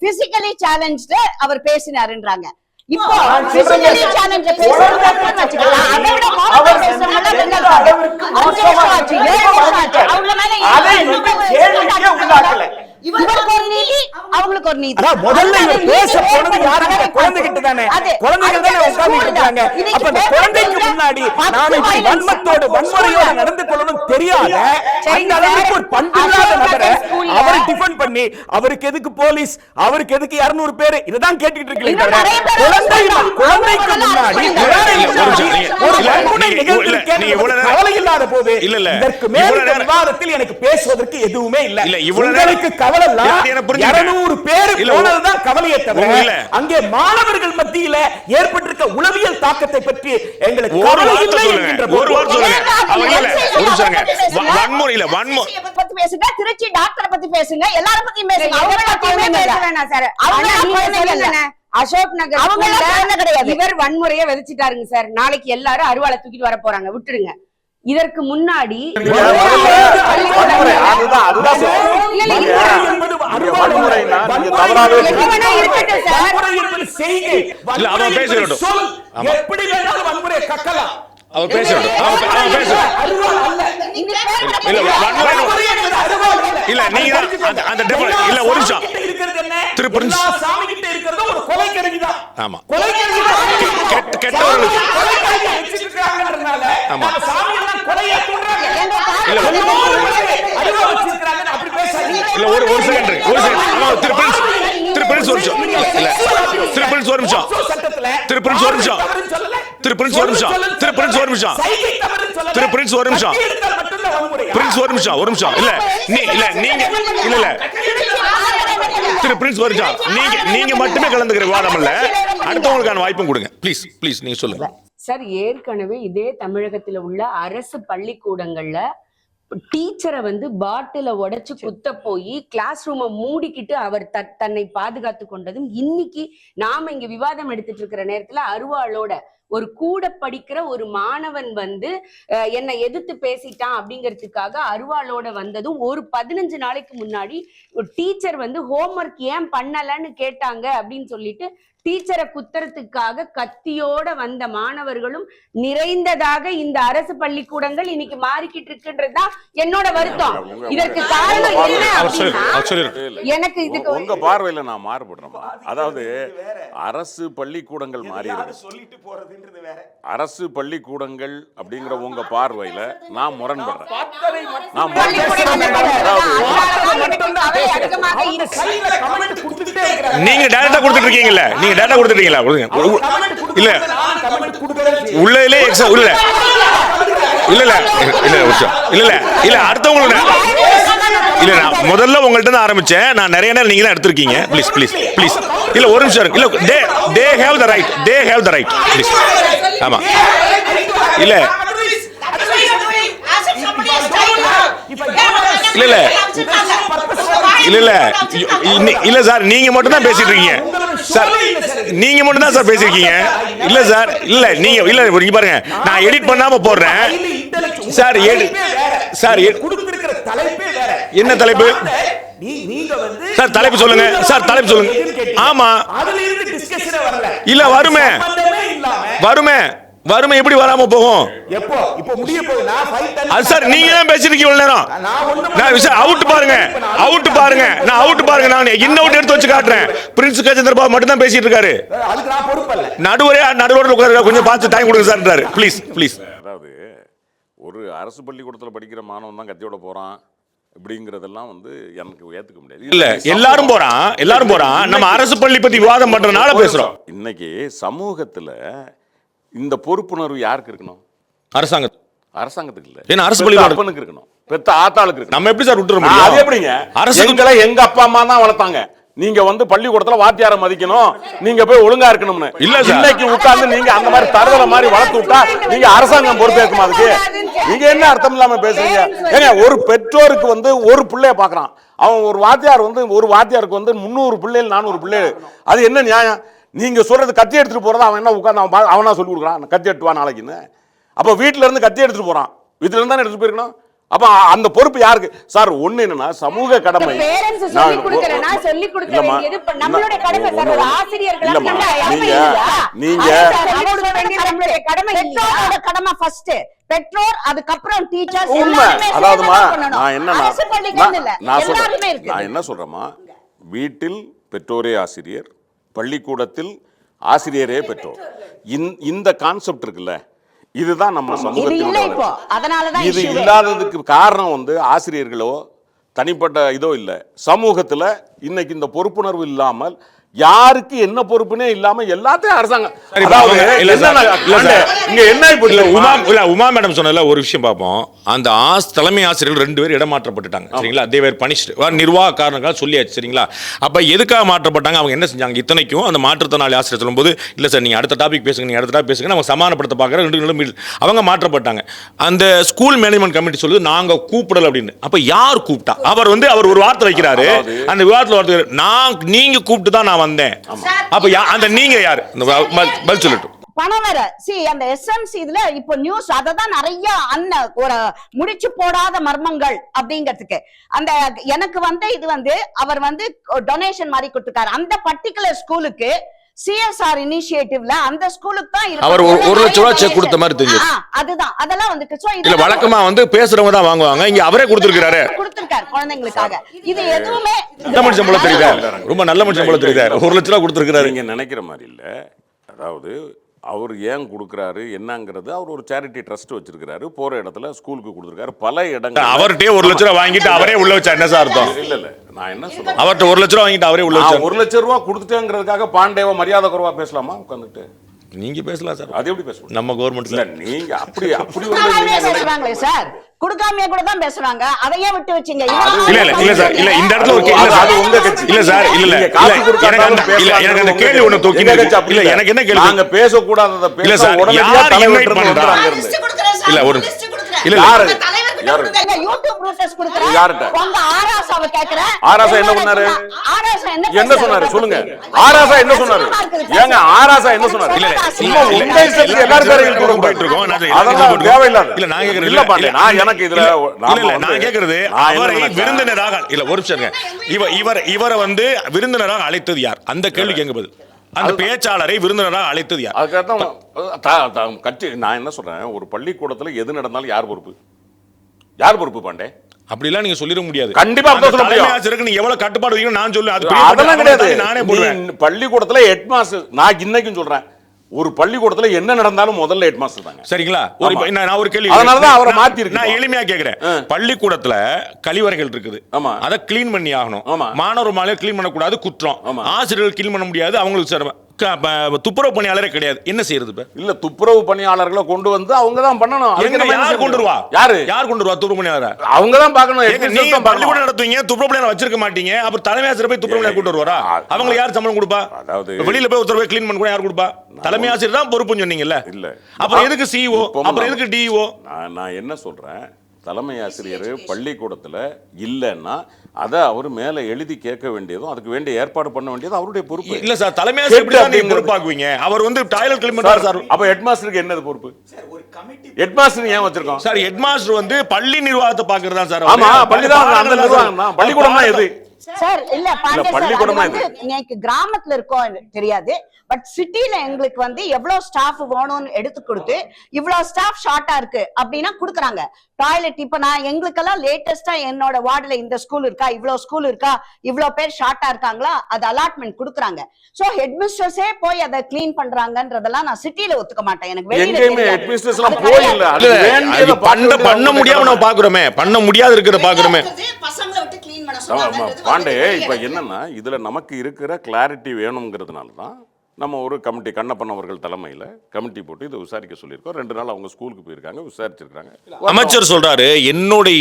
பிசிக்கலி சேலஞ்ச்டு அவர் பேசினாருன்றாங்க. இப்போ பிசிக்கலி சேலஞ்ச் பேசுறதுக்கு வச்சுக்கலாம். அதை விட மோசமா பேசுறவங்க பெண்கள் அவங்க மேல கேள்விக்கே உள்ளாக்கல. இவருக்கு ஒரு நீதி, அவங்களுக்கு ஒரு நீதி. முதல்ல இவர் பேச போனது யாருங்க? குழந்தைகிட்ட தானே. குழந்தைகள் தானே உட்கார்ந்து இருக்காங்க. அப்ப அந்த குழந்தைக்கு முன்னாடி நாம இப்படி வன்மத்தோடு வன்முறையோடு நடந்து கொள்ளணும் தெரியாத அந்த அளவுக்கு ஒரு பண்பில்லாத நபரை அவரை டிஃபெண்ட் பண்ணி அவருக்கு எதுக்கு போலீஸ், அவருக்கு எதுக்கு 200 பேர் இததான் கேட்டுக்கிட்டு இருக்கீங்க. குழந்தைக்கு முன்னாடி ஒரு வன்முறை நிகழ்ந்திருக்கேன் கவலை இல்லாத போது இதற்கு மேல் விவாதத்தில் எனக்கு பேசுவதற்கு எதுவுமே இல்லை. உங்களுக்கு 200 பேர் போனதுதான் கவலையே தவிர அங்கே மாணவர்கள் மத்தியில ஏற்பட்டிருக்க உளவியல் தாக்கத்தை பற்றி எங்களுக்கு கவலை இல்லை என்கின்ற ஒரு வார்த்தை சொல்லுங்க. வன்முறையில பத்தி பேசுங்க, திருச்சி டாக்டரை பத்தி பேசுங்க, எல்லாரும் பத்தி பேசுங்க. அசோக் நகர் கிடையாது. இவர் வன்முறையை விதைச்சிட்டாருங்க சார். நாளைக்கு எல்லாரும் அருவாளை தூக்கிட்டு வர போறாங்க, விட்டுருங்க. இதற்கு முன்னாடி எப்படி வேணாலும் வன்முறையை கக்கலாம். அவர் பேசுறாரு. இல்ல நீங்க அந்த இல்ல ஒரு நிமிஷம் திருப்பி சாமி கிட்ட இருக்கிறது ஒரு கொலை கருவிதான். ஆமா, கொலை கருவி கெட்டவர்களுக்கு ஆமா சாமி எல்லாம் கொலையை தூண்டுறாங்க. அப்படி பேசாதீங்க. இல்ல ஒரு செகண்ட் திருப்பி ஒரு நிமிஷம். இல்ல திருப்பி ஒரு நிமிஷம். திருப்பி ஒரு நிமிஷம். பிரின்ஸ் ஒரு நிமிஷம். நீங்க மட்டுமே கலந்துக்கிற விவாதம் இல்ல, அடுத்தவங்களுக்கான வாய்ப்பும் கொடுங்க ப்ளீஸ் நீங்க சொல்லுங்க சார். ஏற்கனவே இதே தமிழகத்தில் உள்ள அரசு பள்ளிக்கூடங்கள்ல டீச்சரை வந்து பாட்டில உடைச்சு குத்த போய் கிளாஸ் ரூமை மூடிக்கிட்டு அவர் தன்னை பாதுகாத்து கொண்டதும், இன்னைக்கு நாம இங்க விவாதம் எடுத்துட்டு இருக்கிற நேரத்துல அருவாளோட ஒரு கூட படிக்கிற ஒரு மாணவன் வந்து என்னை எதிர்த்து பேசிட்டான் அப்படிங்கிறதுக்காக அருவாளோட வந்ததும், ஒரு 15 நாளைக்கு முன்னாடி ஒரு டீச்சர் வந்து ஹோம்ஒர்க் ஏன் பண்ணலன்னு கேட்டாங்க அப்படின்னு சொல்லிட்டு டீச்சரை குத்துறதுக்காக கத்தியோட வந்த மாணவர்களும் நிறைந்ததாக இந்த அரசு பள்ளிக்கூடங்கள் இன்னைக்கு மாறிக்கிட்டு இருக்குன்றதுதான் என்னோட வருத்தம். இதற்கு காரணம் என்ன அப்படின்னா, எனக்கு இதுக்கு உங்க பார்வையில நான் மாறுபடுறேன். அதாவது அரசு பள்ளிக்கூடங்கள் மாறி இருக்கு, அரசு பள்ளிக்கூடங்கள் அப்படிங்கிற உங்க பார்வையில நான் முரண்படுறேன். நீங்க டைரக்டா கொடுத்துட்டு இருக்கீங்கல்ல, நீங்க டேட்டா கொடுத்துட்டீங்களா? இல்ல உள்ளே இல்ல இல்ல இல்ல இல்ல இல்ல அடுத்தவங்க இல்ல, நான் முதல்ல உங்கள்ட்ட தான் ஆரம்பிச்சேன். நான் நிறைய நேரம் நீங்க தான் எடுத்திருக்கீங்க. ப்ளீஸ் ப்ளீஸ் ப்ளீஸ் இல்ல ஒரு நிமிஷம் இல்ல, they have the right, they have the right please. ஆமா இல்ல இல்ல இல்ல இல்ல இல்ல இல்ல சார், நீங்க மட்டும் தான் பேசிட்டு இருக்கீங்க சார், நீங்க மட்டும் தான் சார் பேசிருக்கீங்க. இல்ல சார் இல்ல நீங்க இல்ல இங்க பாருங்க, நான் எடிட் பண்ணாம போடுறேன் சார். சார் என்ன தலைப்பு சார்? தலைப்பு சொல்லுங்க சார், தலைப்பு சொல்லுங்க. ஆமா இல்ல வருமே வருமே வருமே, எப்படி வராம போகும்? அது சார் நீங்க தான் பேசிருக்கீங்க இவ்வளவு நேரம். நான் அவுட் பாருங்க, அவுட் பாருங்க, நான் அவுட் பாருங்க, நான் இன்ன அவுட் எடுத்து வச்சு காட்டுறேன். பிரின்ஸ் கஜேந்திர பாபு மட்டும் தான் பேசிட்டு இருக்காரு. நடுவரே கொஞ்சம் பார்த்து டைம் கொடுங்க சார். Please please. அதாவது ஒரு அரசு பள்ளிக்கூடத்தில் படிக்கிற மாணவன் தான் கத்தியோட போறான் இப்படிங்கிறதெல்லாம் வந்து எனக்கு ஏத்துக்க முடியாது. இல்ல எல்லாரும் போறான், எல்லாரும் போறான். நம்ம அரசு பள்ளி பத்தி விவாதம் பண்றதுனால பேசுறோம். இன்னைக்கு சமூகத்துல இந்த பொறுப்புணர்வு யாருக்கு இருக்கணும்? அரசாங்கத்துக்கு இல்ல, ஏன்னா அரசு பள்ளி அப்பனுக்கு இருக்கணும், பெத்த ஆத்தாளுக்கு இருக்கணும். நம்ம எப்படி சார் விட்டுற முடியும்? அது எப்படிங்க? அரசுகளை எங்க அப்பா அம்மா தான் வளர்த்தாங்க. நீங்க வந்து பள்ளிக்கூடத்துல வாத்தியாரை மதிக்கணும், நீங்க போய் ஒழுங்கா இருக்கணும்னு இல்ல. இன்னைக்கு உட்கார்ந்து நீங்க அந்த மாதிரி தரதல மாதிரி வளர்த்து விட்டா நீங்க அரசாங்கம் பொறுப்பேற்குமா? அதுக்கு நீங்க என்ன அர்த்தம் இல்லாம பேசுறீங்க? ஏங்க ஒரு பெற்றோருக்கு வந்து ஒரு பிள்ளைய பாக்குறான், அவன் ஒரு வாத்தியார் வந்து ஒரு வாத்தியாருக்கு வந்து 300 பிள்ளைகள் 400 பிள்ளைகள், அது என்ன நியாயம்? நீங்க சொல்றது கத்தி எடுத்துட்டு போறதா? அவன் என்ன உட்கார்ந்து அவனா சொல்லி கொடுக்குறான் கத்தி எடுத்து வா நாளைக்குன்னு? அப்ப வீட்டுல இருந்து கத்தி எடுத்துட்டு போறான், வீட்டுல இருந்து தானே எடுத்துட்டு போயிருக்கணும். அப்ப அந்த பொறுப்பு யாருக்கு சார்? ஒண்ணு என்னன்னா சமூக கடமை. பெற்றோர், அதுக்கப்புறம் டீச்சர்ஸ். உண்மை. அதாவதுமா நான் என்ன சொல்றேன்னா, வீட்டில் பெற்றோரே ஆசிரியர், பள்ளிக்கூடத்தில் ஆசிரியரே பெற்றோர். இந்த கான்செப்ட் இருக்குல்ல, இதுதான் நம்ம சமூகத்தில். இது இல்லாததுக்கு காரணம் வந்து ஆசிரியர்களோ தனிப்பட்ட இதோ இல்ல, சமூகத்துல இன்னைக்கு இந்த பொறுப்புணர்வு இல்லாமல் யாருக்கு என்ன பொறுப்புனே இல்லாம எல்லாத்தையும் அரசாங்கம். உமா மேடம் சொன்னதுல ஒரு விஷயம் பார்ப்போம். அந்த தலைமை ஆசிரியர்கள் 2 பேர் இடமாற்றப்பட்டுட்டாங்க சரிங்களா? they were punished. நிர்வாக காரணங்களாக சொல்லியாச்சு சரிங்களா? அப்ப எதுக்காக மாற்றப்பட்டாங்க? அவங்க என்ன செஞ்சாங்க? இத்தனைக்கும் அந்த மாற்றுத்திறனாளி ஆசிரியர் சொல்லும்போது இல்ல சார் நீங்க அடுத்த டாபிக் பேசுங்க, நீங்க அடுத்த டாபிக் பேசுங்க, நம்ம சமாதானப்படுத்த பார்க்குற 2 நிமிடம் அவங்க மாற்றப்பட்டாங்க. அந்த ஸ்கூல் மேனேஜ்மெண்ட் கமிட்டி சொல்லுது நாங்க கூப்பிடல அப்படின்னு. அப்ப யார் கூப்பிட்டா? அவர் ஒரு வார்த்தை வைக்கிறாரு, அந்த விவாதத்தில் நீங்க கூப்பிட்டு தான் நான் வந்தேன். அப்ப அந்த நீங்க யாரு? பதில் சொல்லட்டும். பணம் வேற. அந்த எஸ்எம்சி இதுல இப்போ நியூஸ் அததான் நிறைய ஒரு முடிச்சு போடாத மர்மங்கள் அப்படிங்கிறதுக்கு. அந்த எனக்கு வந்து இது வந்து அவர் வந்து டொனேஷன் மாதிரி கொடுத்துருக்காரு அந்த பர்டிகுலர் ஸ்கூலுக்கு. சிஎஸ்ஆர் இனிஷியேட்டிவ்ல அந்த ஸ்கூலுக்கு தான் அவர் 1 லட்சம் ரூபாய் செக் கொடுத்த மாதிரி தெரியும். அதுதான் அதெல்லாம் வந்து இல்ல வழக்கமா வந்து பேசுறவங்க தான் வாங்குவாங்க, இங்க அவரே கொடுத்திருக்காரு குழந்தைங்களுக்காக. இது எதுவுமே நல்ல மனுஷன் போல தெரியுதா? ரொம்ப நல்ல மனுஷன் போல தெரியுதா? 1 லட்சம் ரூபாய் கொடுத்திருக்காரு. நீங்க நினைக்கிற மாதிரி இல்ல. அதாவது அவர் ஏன் கொடுக்குறாரு என்னங்கிறது, அவர் ஒரு சேரிட்டி ட்ரஸ்ட் வச்சிருக்காரு, போற இடத்துல ஸ்கூலுக்கு கொடுத்துருக்காரு. பல இடங்கள் அவர்கிட்டயே 1 லட்சம் ரூபாய் வாங்கிட்டு அவரே உள்ள வச்சா என்ன சார் அர்த்தம்? இல்ல நான் என்ன சொல்றேன், அவர்கிட்ட 1 லட்சம் ரூபாய் வாங்கிட்டு அவரே உள்ள வச்சா 1 லட்சம் ரூபாய் கொடுத்துட்டேங்கிறதுக்காக பாண்டேவ மரியாதை குறைவா பேசலாமா? உட்காந்துட்டு நீங்க பேசலாம் சார். அது எப்படி பேசுவோம் நம்ம கவர்மெண்ட்ல? நீங்க அப்படி பேசுறாங்களே சார், கொடுக்காமயே கூட தான் பேசுறாங்க. அதையே விட்டு வச்சீங்க. இல்ல சார், இல்ல இந்த இடத்துல ஒரு கேள்வி. அது உங்க கட்சி இல்ல சார். இல்ல எனக்கு அந்த கேள்வி ஒண்ணு தூக்கி இல்ல எனக்கு என்ன கேள்வி? நாங்க பேச கூடாதத பேச இல்ல சார், யார் இன்வைட் பண்றாங்க? இல்ல ஒரு இல்ல யூடியூப் ரூட்டர்ஸ் கொடுக்குற யார்கிட்ட? உங்க ஆராசாவை கேக்குறேன். ஆராசா என்ன பண்ணாரு? ஆராசா என்ன சொன்னாரு சொல்லுங்க. ஆராசா என்ன சொன்னாரு? ஏங்க ஆராசா என்ன சொன்னாரு? சும்மா உங்க இஷ்டத்துக்கு எல்லாரும் பேரை இழுத்து விட போயிட்டு இருக்கோம். அதெல்லாம் தேவையில்லாத. இல்ல நான் கேக்குறது இல்ல பாண்டே, நான் எனக்கு இதுல நான் கேக்குறது அவரை விருந்தினராக இல்ல ஒரு நிமிஷம் இவரை வந்து விருந்தினராக அழைத்தது யார்? அந்த கேள்விக்கு எங்க பதில்? அந்த பேச்சாளரை விருந்தினராக அழைத்தது யார்? அதுக்காக கட்சி நான் என்ன சொல்றேன், ஒரு பள்ளிக்கூடத்துல எது நடந்தாலும் யார் பொறுப்பு? யார் பொறுப்பு பாண்டே? அப்படிலாம் நீங்க சொல்லிட முடியாது. கண்டிப்பா அப்படி சொல்ல முடியும். ஆசிரியருக்கு நீ எவ்வளவு கட்டுப்பாடு வைக்கணும் நான் சொல்லுவேன். அதெல்லாம் கிடையாது. நானே போடுவேன். பள்ளிக்கூடத்துல ஹெட் மாஸ்டர், நான் இன்னைக்கும் சொல்றேன், ஒரு பள்ளிக்கூடத்துல என்ன நடந்தாலும் முதல்ல ஹெட் மாஸ்டர் தாங்க. சரிங்களா? நான் ஒரு கேள்வி, அதனால தான் அவரை மாத்தி இருக்கு. நான் எளிமையா கேக்குறேன். பள்ளிக்கூடத்துல கழிவறைகள் இருக்குது, அத கிளீன் பண்ணி ஆகணும். மாணவர் மாலையை கிளீன் பண்ணக்கூடாது, குற்றம். ஆசிரியர்கள் கிளீன் பண்ண முடியாது, அவங்களுக்கு சிரமம். துப்புரவு பணியாளரே கிடையாது, என்ன செய்யறது? இல்ல துப்புரவு பணியாளர்களை கொண்டு வந்து அவங்க தான் பண்ணணும். யார் கொண்டு வருவா? யார் கொண்டு வருவா துப்புரவு பணியாளர்? அவங்க தான் பார்க்கணும். நீங்க பள்ளிக்கூடம் நடத்துவீங்க, துப்புரவு பணியாளர் வச்சிருக்க மாட்டீங்க, அப்புறம் தலைமை ஆசிரியர் போய் துப்புரவு பணியாளர் கூட்டு வருவாரா? அவங்க யார் சம்பளம் கொடுப்பா? அதாவது வெளியில போய் ஒருத்தர் போய் கிளீன் பண்ண கூட யார் கொடுப்பா? தலைமை ஆசிரியர் தான் பொறுப்புன்னு சொன்னீங்கல்ல. இல்ல அப்புறம் எதுக்கு சிஓ, அப்புறம் எதுக்கு டிஓ? நான் என்ன சொல்றேன், தலைமை ஆசிரியர் பள்ளிக்கூடத்துல இல்லைன்னா அதை அவர் மேல எழுதி கேட்க வேண்டியதும் அதுக்கு வேண்டிய ஏற்பாடு பண்ண வேண்டியதும் அவருடைய பொறுப்பு. இல்ல சார், தலைமை ஆசிரியர் பொறுப்பாக்குவீங்க. அவர் வந்து டாய்லெட் கிளீன் பண்றாரு சார். அப்ப ஹெட் மாஸ்டருக்கு என்னது பொறுப்பு? ஹெட் மாஸ்டர் ஏன் வச்சிருக்கோம் சார்? ஹெட் மாஸ்டர் வந்து பள்ளி நிர்வாகத்தை பாக்குறதா சார். ஆமா, பள்ளி தான் அந்த நிர்வாகம் தான். பள்ளிக்கூடம் தான் எது சார்? இல்ல பள்ளிக்கூடம் இன்னைக்கு கிராமத்துல இருக்கோம் தெரியாது, பட் சிட்டில எங்களுக்கு வந்து எவ்வளவு ஸ்டாஃப் வேணும்னு எடுத்து கொடுத்து இவ்வளவு ஸ்டாஃப் ஷார்ட்டா இருக்கு அப்படின்னா குடுக்குறாங்க. டாய்லெட் இப்ப நான் எங்களுக்கெல்லாம் லேட்டஸ்டா என்னோட வார்டுல இந்த ஸ்கூல் இருக்கா, இவ்வளவு ஸ்கூல் இருக்கா, இவ்வளவு பேர் ஷார்ட்டா இருக்காங்களா, அது அலாட்மெண்ட் குடுக்குறாங்க. சோ ஹெட் மிஸ்டர்ஸே போய் அதை கிளீன் பண்றாங்கன்றதெல்லாம் நான் சிட்டில ஒத்துக்க மாட்டேன். எனக்கு வெளியில ஹெட் மிஸ்டர்ஸ் எல்லாம் போய் இல்ல, அது வேண்டியத பண்ண முடியாம நம்ம பாக்குறோமே, பண்ண முடியாது இருக்கிறத பாக்குறோமே. பசங்களை விட்டு கிளீன் பண்ண சொல்றாங்க. பாண்டே, இப்ப என்னன்னா இதுல நமக்கு இருக்கிற கிளாரிட்டி வேணும்ங்கிறதுனால தான் நம்ம ஒரு கமிட்டி, கண்ணப்பன் அவர்கள் தலைமையில் கமிட்டி போட்டு இதை விசாரிக்க சொல்லியிருக்கோம். 2 நாள் அவங்க ஸ்கூலுக்கு போயிருக்காங்க, விசாரிச்சிருக்காங்க. அமைச்சர் சொல்றாரு, என்னுடைய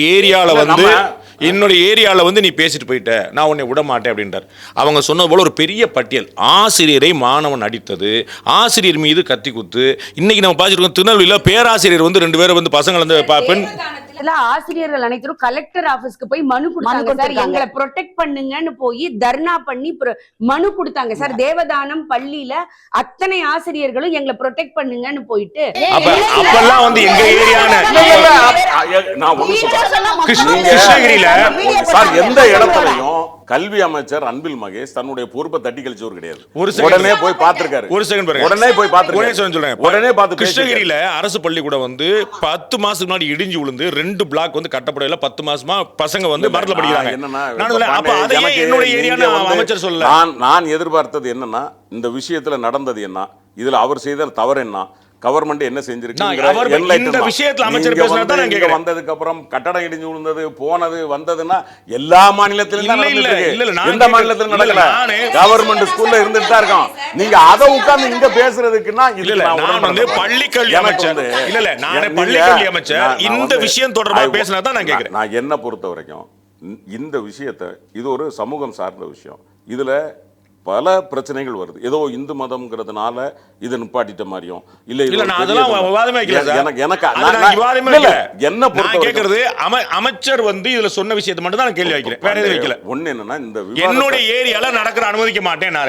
ஏரியால வந்து நீ பேசிட்டு போயிட்ட, நான் உன்னை விட மாட்டேன் அப்படின்றார். அவங்க சொன்னது போல ஒரு பெரிய பட்டியல், ஆசிரியரை மாணவன் அடித்தது, ஆசிரியர் மீது கத்தி குத்து. இன்னைக்கு நம்ம பார்த்துருக்கோம், திருநெல்வேலியில் பேராசிரியர் வந்து 2 பேரை வந்து பசங்களை வந்து பெண் ஆசிரியர்கள் அனைத்தும் கலெக்டர் ஆபீஸ்க்கு போய் மனு கொடுத்தாங்க சார். எங்களை ப்ரொடெக்ட் பண்ணுங்கன்னு போய் தர்ணா பண்ணி மனு கொடுத்தாங்க சார். தேவதானம் பள்ளியில அத்தனை ஆசிரியர்களும் எங்களை ப்ரொடெக்ட் பண்ணுங்கன்னு போயிட்டு அப்பெல்லாம் வந்து எங்க ஏரியான கிருஷ்ணகிரியில சார் எந்த இடத்துலயும் கல்வி அமைச்சர் அன்பில் மகேஷ் தன்னுடைய பொறுப்பை தட்டி கழிச்சவர் கிடையாது. உடனே போய் பார்த்திருக்காரு. ஒரு செகண்ட் பாருங்க, உடனே போய் பார்த்திருக்காரு. உடனே பார்த்து கிருஷ்ணகிரியில அரசு பள்ளிக்கூடம் வந்து 10 மாசத்துக்கு முன்னாடி இடிஞ்சு விழுந்து 2 பிளாக் வந்து கட்டப்படல. 10 மாசமா பசங்க வந்து மரத்துல படிக்கிறாங்க. அமைச்சர் சொல்ல நான் எதிர்பார்த்தது என்னன்னா, இந்த விஷயத்துல நடந்தது என்ன, இதுல அவர் செய்த தவறு என்ன, கவர்மெண்ட் என்ன செஞ்சிருக்கு, இந்த விஷயத்துல அமைச்சர் பேசினதா நான் கேக்குறேன். வந்ததுக்கு அப்புறம் கட்டடம் இடிஞ்சு விழுந்தது போனது வந்ததுன்னா எல்லா மாநிலத்திலும் எந்த மாநிலத்திலும் நடக்கல. கவர்மெண்ட் ஸ்கூல்ல இருந்துட்டு தான் இருக்கோம். நீங்க அதை உட்கார்ந்து இங்க பேசுறதுக்குன்னா நான் வந்து பள்ளிக்கல்வி அமைச்சர் இல்ல நானே பள்ளிக்கல்வி அமைச்சர் இந்த விஷயம் தொடர்பா பேசினதா நான் கேக்குறேன். நான் என்ன பொறுத்த வரைக்கும் இந்த விஷயத்தை, இது ஒரு சமூகம் சார்ந்த விஷயம், இதுல பல பிரச்சனைகள் வருது. ஏதோ இந்து மதம்ங்கிறதுனால இதை நிப்பாட்டிட்ட மாதிரியும் அமைச்சர் வந்து இதுல சொன்ன விஷயத்தை மட்டும் தான் கேள்வி வைக்கிறேன், வேற எதுவும் வைக்கல. ஒண்ணு என்னன்னா, இந்த என்னோட ஏரியால நடக்கிற அனுமதிக்க மாட்டேன்.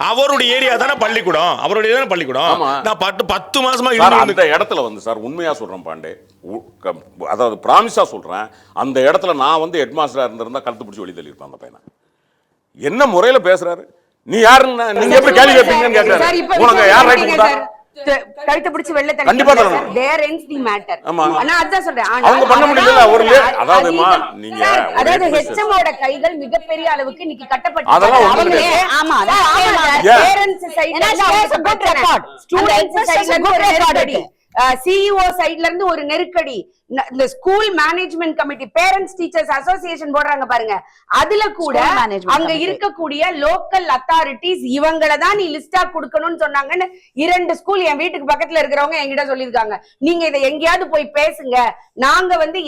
அவருடைய ஏரியா தானே பள்ளிக்கூடம், அவருடைய தானே பள்ளிக்கூடம். நான் 10 மாசமா அந்த இடத்துல வந்து சார் உண்மையா சொல்றேன் பாண்டே, அதாவது பிராமிஸா சொல்றேன், அந்த இடத்துல நான் வந்து ஹெட் மாஸ்டரா இருந்திருந்தா கழுத்து பிடிச்சி வெளியே தள்ளியிருப்பேன் அந்த பையனை. என்ன முறையில பேசுறாரு, நீ யாருன்னு நீங்க எப்படி கேள்வி கேட்பீங்கன்னு கேக்குறாரு. உனக்கு யார் ரைட் கொடுத்தா? கழுத்தை பிடிச்சு வெளில தள்ளி கண்டிப்பா தரணும். தேர் எண்ட்ஸ் தி மேட்டர். நான் அதான் சொல்றேன். அவங்க பண்ண முடியல. ஒரு நீங்க அதாவது ஹெச்எம் ஓட கைகள் மிகப்பெரிய அளவுக்கு இன்னைக்கு கட்டப்பட்டு அதெல்லாம் ஆமா பேரண்ட்ஸ் சைடுல ஸ்டூடண்ட்ஸ் சைடுல ஒரு நெருக்கடி, சிஇஓ சைடுல இருந்து ஒரு நெருக்கடி, இந்த school management committee, parents teachers association போடுறாங்க பாருங்க, அதுல கூட அங்க இருக்கக்கூடிய லோக்கல் அத்தாரிட்டிஸ் இவங்கள தான் நீ லிஸ்டா கொடுக்கணும்னு சொன்னாங்கன்னு 2 ஸ்கூல் என் வீட்டுக்கு பக்கத்துல இருக்கிறவங்க என்கிட்ட சொல்லியிருக்காங்க. நீங்க இதை எங்கேயாவது போய் பேசுங்க, நாங்க வந்து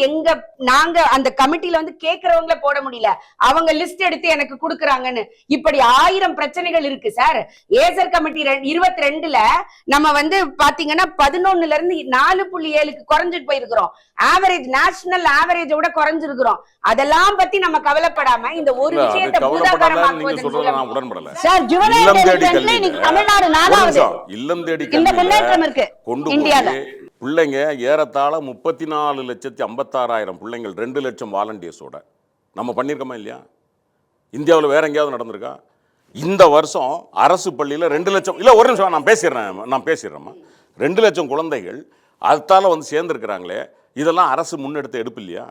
நாங்க அந்த கமிட்டில வந்து கேட்கறவங்கள போட முடியல, அவங்க லிஸ்ட் எடுத்து எனக்கு கொடுக்குறாங்கன்னு. இப்படி 1000 பிரச்சனைகள் இருக்கு சார். ஏசர் கமிட்டி 22ல நம்ம வந்து பாத்தீங்கன்னா 11ல இருந்து 4.7க்கு குறைஞ்சிட்டு போயிருக்கிறோம். ஆவரேஜ் நேஷனல் ஆவரேஜோட குறைஞ்சிருக்கிறோம். அதெல்லாம் பத்தி நம்ம கவலைப்படாம இந்த ஒரு விஷயத்தை பூதாகரமாக்குவதன் மூலம் உடன்படல. சார் ஜுவனைல் டெலிஜென்ட்ல இன்னைக்கு தமிழ்நாடு 4வது இல்லம் தேடி இந்த முன்னேற்றம் இருக்கு கொண்டு இந்தியால. பிள்ளைங்க ஏறத்தாழ 34,56,000 பிள்ளைங்கள் 2 லட்சம் வாலண்டியர்ஸோட நம்ம பண்ணியிருக்கோமா இல்லையா? இந்தியாவில் வேற எங்கேயாவது நடந்திருக்கா? இந்த வருஷம் அரசு பள்ளியில் 2 லட்சம் இல்லை, ஒரு நிமிஷம் நான் பேசிடுறேம்மா. 2 லட்சம் குழந்தைகள் அதால வந்து சேர்ந்துருக்கிறாங்களே, இதெல்லாம் அரசு முன்னெடுத்து எடுப்பு இல்லையா?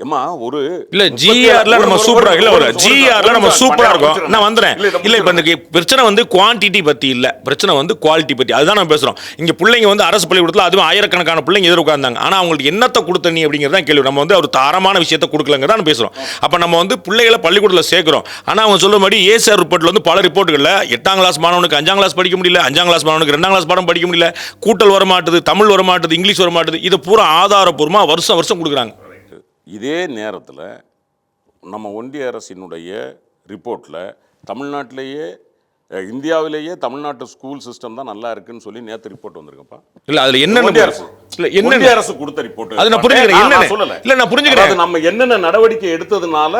ஏமா ஒரு இல்ல ஜிஆர்ல நம்ம சூப்பரா இல்ல ஒரு ஜிஆர்ல நம்ம சூப்பரா இருக்கும். நான் வந்துறேன். இல்ல இப்ப இந்த பிரச்சனை வந்து குவான்டிட்டி பத்தி இல்ல, பிரச்சனை வந்து குவாலிட்டி பத்தி. அதுதான் நம்ம பேசுறோம். இங்க பிள்ளைங்க வந்து அரசு பள்ளிக்கூடத்துல அதுவும் ஆயிரக்கணக்கான பிள்ளைங்க எதிர உட்கார்ந்தாங்க. ஆனா அவங்களுக்கு என்னத்தை கொடுத்த நீ அப்படிங்கறத கேள்வி. நம்ம வந்து ஒரு தரமான விஷயத்தை கொடுக்கலங்க தான் பேசுறோம். அப்ப நம்ம வந்து பிள்ளைகளை பள்ளிக்கூடத்துல சேர்க்கிறோம். ஆனா அவங்க சொல்லும்படி ஏசிஆர் ரிப்போர்ட்ல வந்து பல ரிப்போர்ட்டுகள்ல 8ஆம் கிளாஸ் மாணவனுக்கு 5ஆம் கிளாஸ் படிக்க முடியல, 5ஆம் கிளாஸ் மாணவனுக்கு 2ஆம் கிளாஸ் பாடம் படிக்க முடியல, கூட்டல் வர மாட்டுது, தமிழ் வர மாட்டுது, இங்கிலீஷ் வர மாட்டுது. இது பூரா ஆதாரப்பூர்வமா வருஷம் வருஷம் கொடுக்குறாங்க. இதே நேரத்தில் நம்ம ஒன்றிய அரசினுடைய ரிப்போர்ட்டில் தமிழ்நாட்டிலேயே இந்தியாவிலேயே தமிழ்நாட்டு ஸ்கூல் சிஸ்டம் தான் நல்லா இருக்குன்னு சொல்லி நேற்று ரிப்போர்ட் வந்திருக்கப்பா. இல்ல அதுல ஒன்றிய அரசு கொடுத்த ரிப்போர்ட். அது நான் புரிஞ்சுக்கிறேன். சொல்லல இல்ல நான் புரிஞ்சுக்கிறேன். நம்ம என்னென்ன நடவடிக்கை எடுத்ததுனால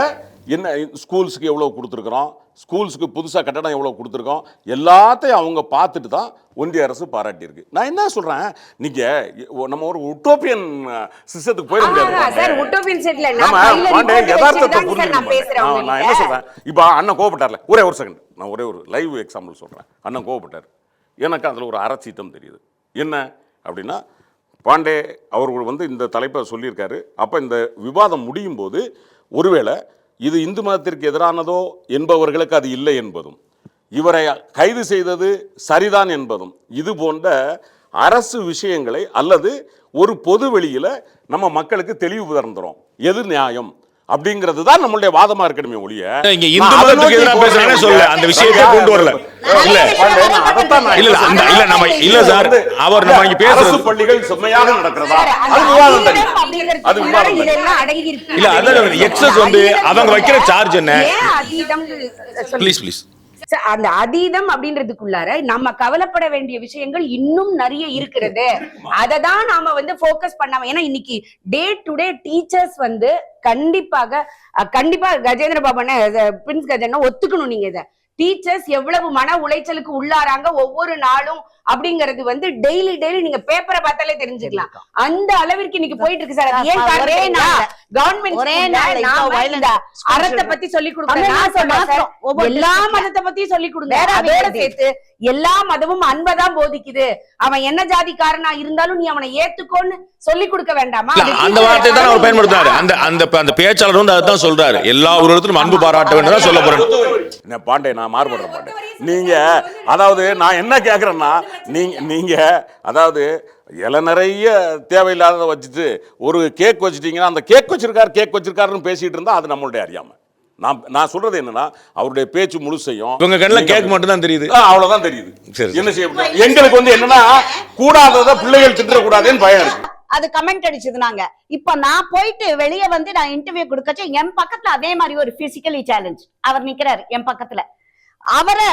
என்ன ஸ்கூல்ஸுக்கு எவ்வளோ கொடுத்துருக்குறோம், ஸ்கூல்ஸுக்கு புதுசாக கட்டடம் எவ்வளோ கொடுத்துருக்கோம், எல்லாத்தையும் அவங்க பார்த்துட்டு தான் ஒன்றிய அரசு பாராட்டியிருக்கு. நான் என்ன சொல்கிறேன், நீங்கள் நம்ம ஒரு உட்டோப்பியன் சிஸ்டத்துக்கு போயிட முடியாது. யதார்த்தத்தை புரிஞ்சுக்கணும். நான் என்ன சொல்கிறேன், இப்போ அண்ணன் கோவப்பட்டார்ல, ஒரே ஒரு செகண்ட், நான் ஒரே ஒரு லைவ் எக்ஸாம்பிள் சொல்கிறேன். அண்ணன் கோவப்பட்டார், எனக்கு அதில் ஒரு அறச்சீட்டம் தெரியுது. என்ன அப்படின்னா, பாண்டே அவர்கள் வந்து இந்த தலைப்பை சொல்லியிருக்காரு. அப்போ இந்த விவாதம் முடியும் போது ஒருவேளை இது இந்து மதத்திற்கு எதிரானதோ என்பவர்களுக்கு அது இல்லை என்பதும், இவரை கைது செய்தது சரிதான் என்பதும், இது போன்ற அரசு விஷயங்களை அல்லது ஒரு பொது வெளியில் நம்ம மக்களுக்கு தெளிவு தந்துறோம். எது நியாயம் அப்படிங்கிறது தான் நம்மளுடைய வாதமா இருக்கணுமே ஒழிய இங்க இந்து மதத்துக்கு எதிராக பேசுறாங்க சொல்ல அந்த விஷயத்தை கொண்டு வரல. இல்ல இல்ல அந்த இல்ல நம்ம இல்ல சார், அவர் நம்ம இங்க பேசுறது பள்ளிகள் செம்மையாக நடக்கிறதா அது விவாதம் தெரியும். அது விவாதம் இல்ல. அத எக்ஸஸ் வந்து அவங்க வைக்கிற சார்ஜ் என்ன? ப்ளீஸ் ப்ளீஸ் அந்த அதீதம் அப்படின்றதுக்குள்ளார நம்ம கவலைப்பட வேண்டிய விஷயங்கள் இன்னும் நிறைய இருக்கிறது. அததான் நாம வந்து போக்கஸ் பண்ணாம, ஏன்னா இன்னைக்கு டே டு டே டீச்சர்ஸ் வந்து கண்டிப்பா கஜேந்திர பாபு பிரின்ஸ் கஜேந்திரன் ஒத்துக்கணும். நீங்க இதை டீச்சர்ஸ் எவ்வளவு மன உளைச்சலுக்கு உள்ளாராங்க ஒவ்வொரு நாளும் அப்படிங்கறது வந்து டெய்லி நீங்க பேப்பரை பார்த்தாலே தெரிஞ்சுக்கலாம். அந்த அளவிற்கு இன்னைக்கு போயிட்டு இருக்கு சார். ஏன் கவர்மெண்ட் அறத்தை பத்தி சொல்லி கொடுக்க, நான் சொல்றேன் எல்லா மதத்தை பத்தியும் சொல்லி கொடுங்க. அதோட சேர்த்து எல்லா மதமும் அன்பதான் போதிக்குது. அவன் என்ன ஜாதிக்காரனா இருந்தாலும் நீ அவனை ஏத்துக்கோன்னு சொல்லி கொடுக்க வேண்டாமா? அந்த வார்த்தை தான் அவர் பயன்படுத்துறாரு. அந்த பேச்சாளர் வந்து அதான் சொல்றாரு, எல்லா ஊரிடத்திலும் அன்பு பாராட்ட வேண்டும் தான் சொல்ல போறேன். பாண்டே நான் மாறுபடுற பாண்டே, நீங்க அதாவது நான் என்ன கேட்கறேன்னா, நீங்க அதாவது இலை நிறைய தேவையில்லாத வச்சுட்டு ஒரு கேக் வச்சுட்டீங்கன்னா, அந்த கேக் வச்சிருக்காருன்னு பேசிட்டு இருந்தா அது நம்மளுடைய அறியாம. நான் சொல்றது என்னன்னா, அவருடைய பேச்சு முழுசையும் உங்க கண்ணுல கேக் மட்டும் தான் தெரியுது, அவ்வளவுதான் தெரியுது. என்ன செய்ய முடியும்? எங்களுக்கு வந்து என்னன்னா, கூடாததை பிள்ளைகள் திட்ட கூடாதுன்னு பயம் இருக்கு. அது கமெண்ட் அடிச்சது. நாங்க இப்ப நான் போயிட்டு வெளியே வந்து நான் இன்டர்வியூ கொடுக்கச்சு, என் பக்கத்துல அதே மாதிரி ஒரு பிசிக்கலி சேலஞ்ச் அவர் நிக்கிறாரு என் பக்கத்துல. அவரை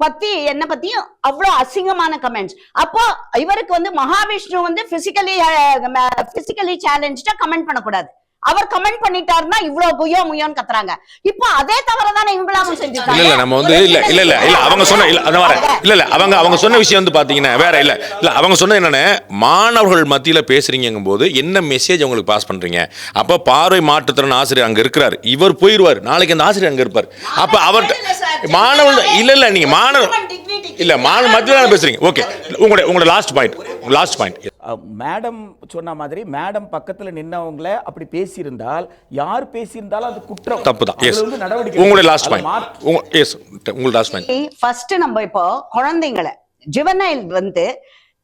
பத்தி என்ன பத்தியும் அவ்வளவு அசிங்கமான கமெண்ட்ஸ். அப்போ இவருக்கு வந்து மகாவிஷ்ணு வந்து பிசிக்கலி சேலஞ்சா கமெண்ட் பண்ணக்கூடாது. அவர் கமெண்ட் பண்ணிட்டாருன்னா இவ்வளவு முயோன்னு கத்துறாங்க. இப்போ அதே தவறதானே இவங்களாவும் செஞ்சுட்டாங்க. இல்ல நம்ம வந்து இல்ல அவங்க சொன்ன இல்ல அவங்க சொன்ன விஷயம் வந்து பாத்தீங்கன்னா வேற இல்ல அவங்க சொன்ன என்னன்னா, மாணவர்கள் மத்தியில பேசுறீங்கும் போது என்ன மெசேஜ் அவங்களுக்கு பாஸ் பண்றீங்க? அப்ப பார்வை மாற்றுத்திறன் ஆசிரியர் அங்க இருக்கிறாரு, இவர் போயிருவாரு, நாளைக்கு அந்த ஆசிரியர் அங்க இருப்பார். அப்ப அவர் மாணவர்கள் இல்ல நீங்க மாணவர் மத்தியில பேசுறீங்க. ஓகே, உங்களோட லாஸ்ட் பாயிண்ட். மேடம் சொன்ன மாதிரி மேடம் பக்கத்துல நின்னவங்கள அப்படி பேசியிருந்தால், யார் பேசியிருந்தாலும் அது குற்றம், தப்புதான். உங்களுடைய லாஸ்ட் பாயிண்ட். ஃபர்ஸ்ட் நம்ம இப்போ குழந்தைங்களை ஜுவனைல் வந்து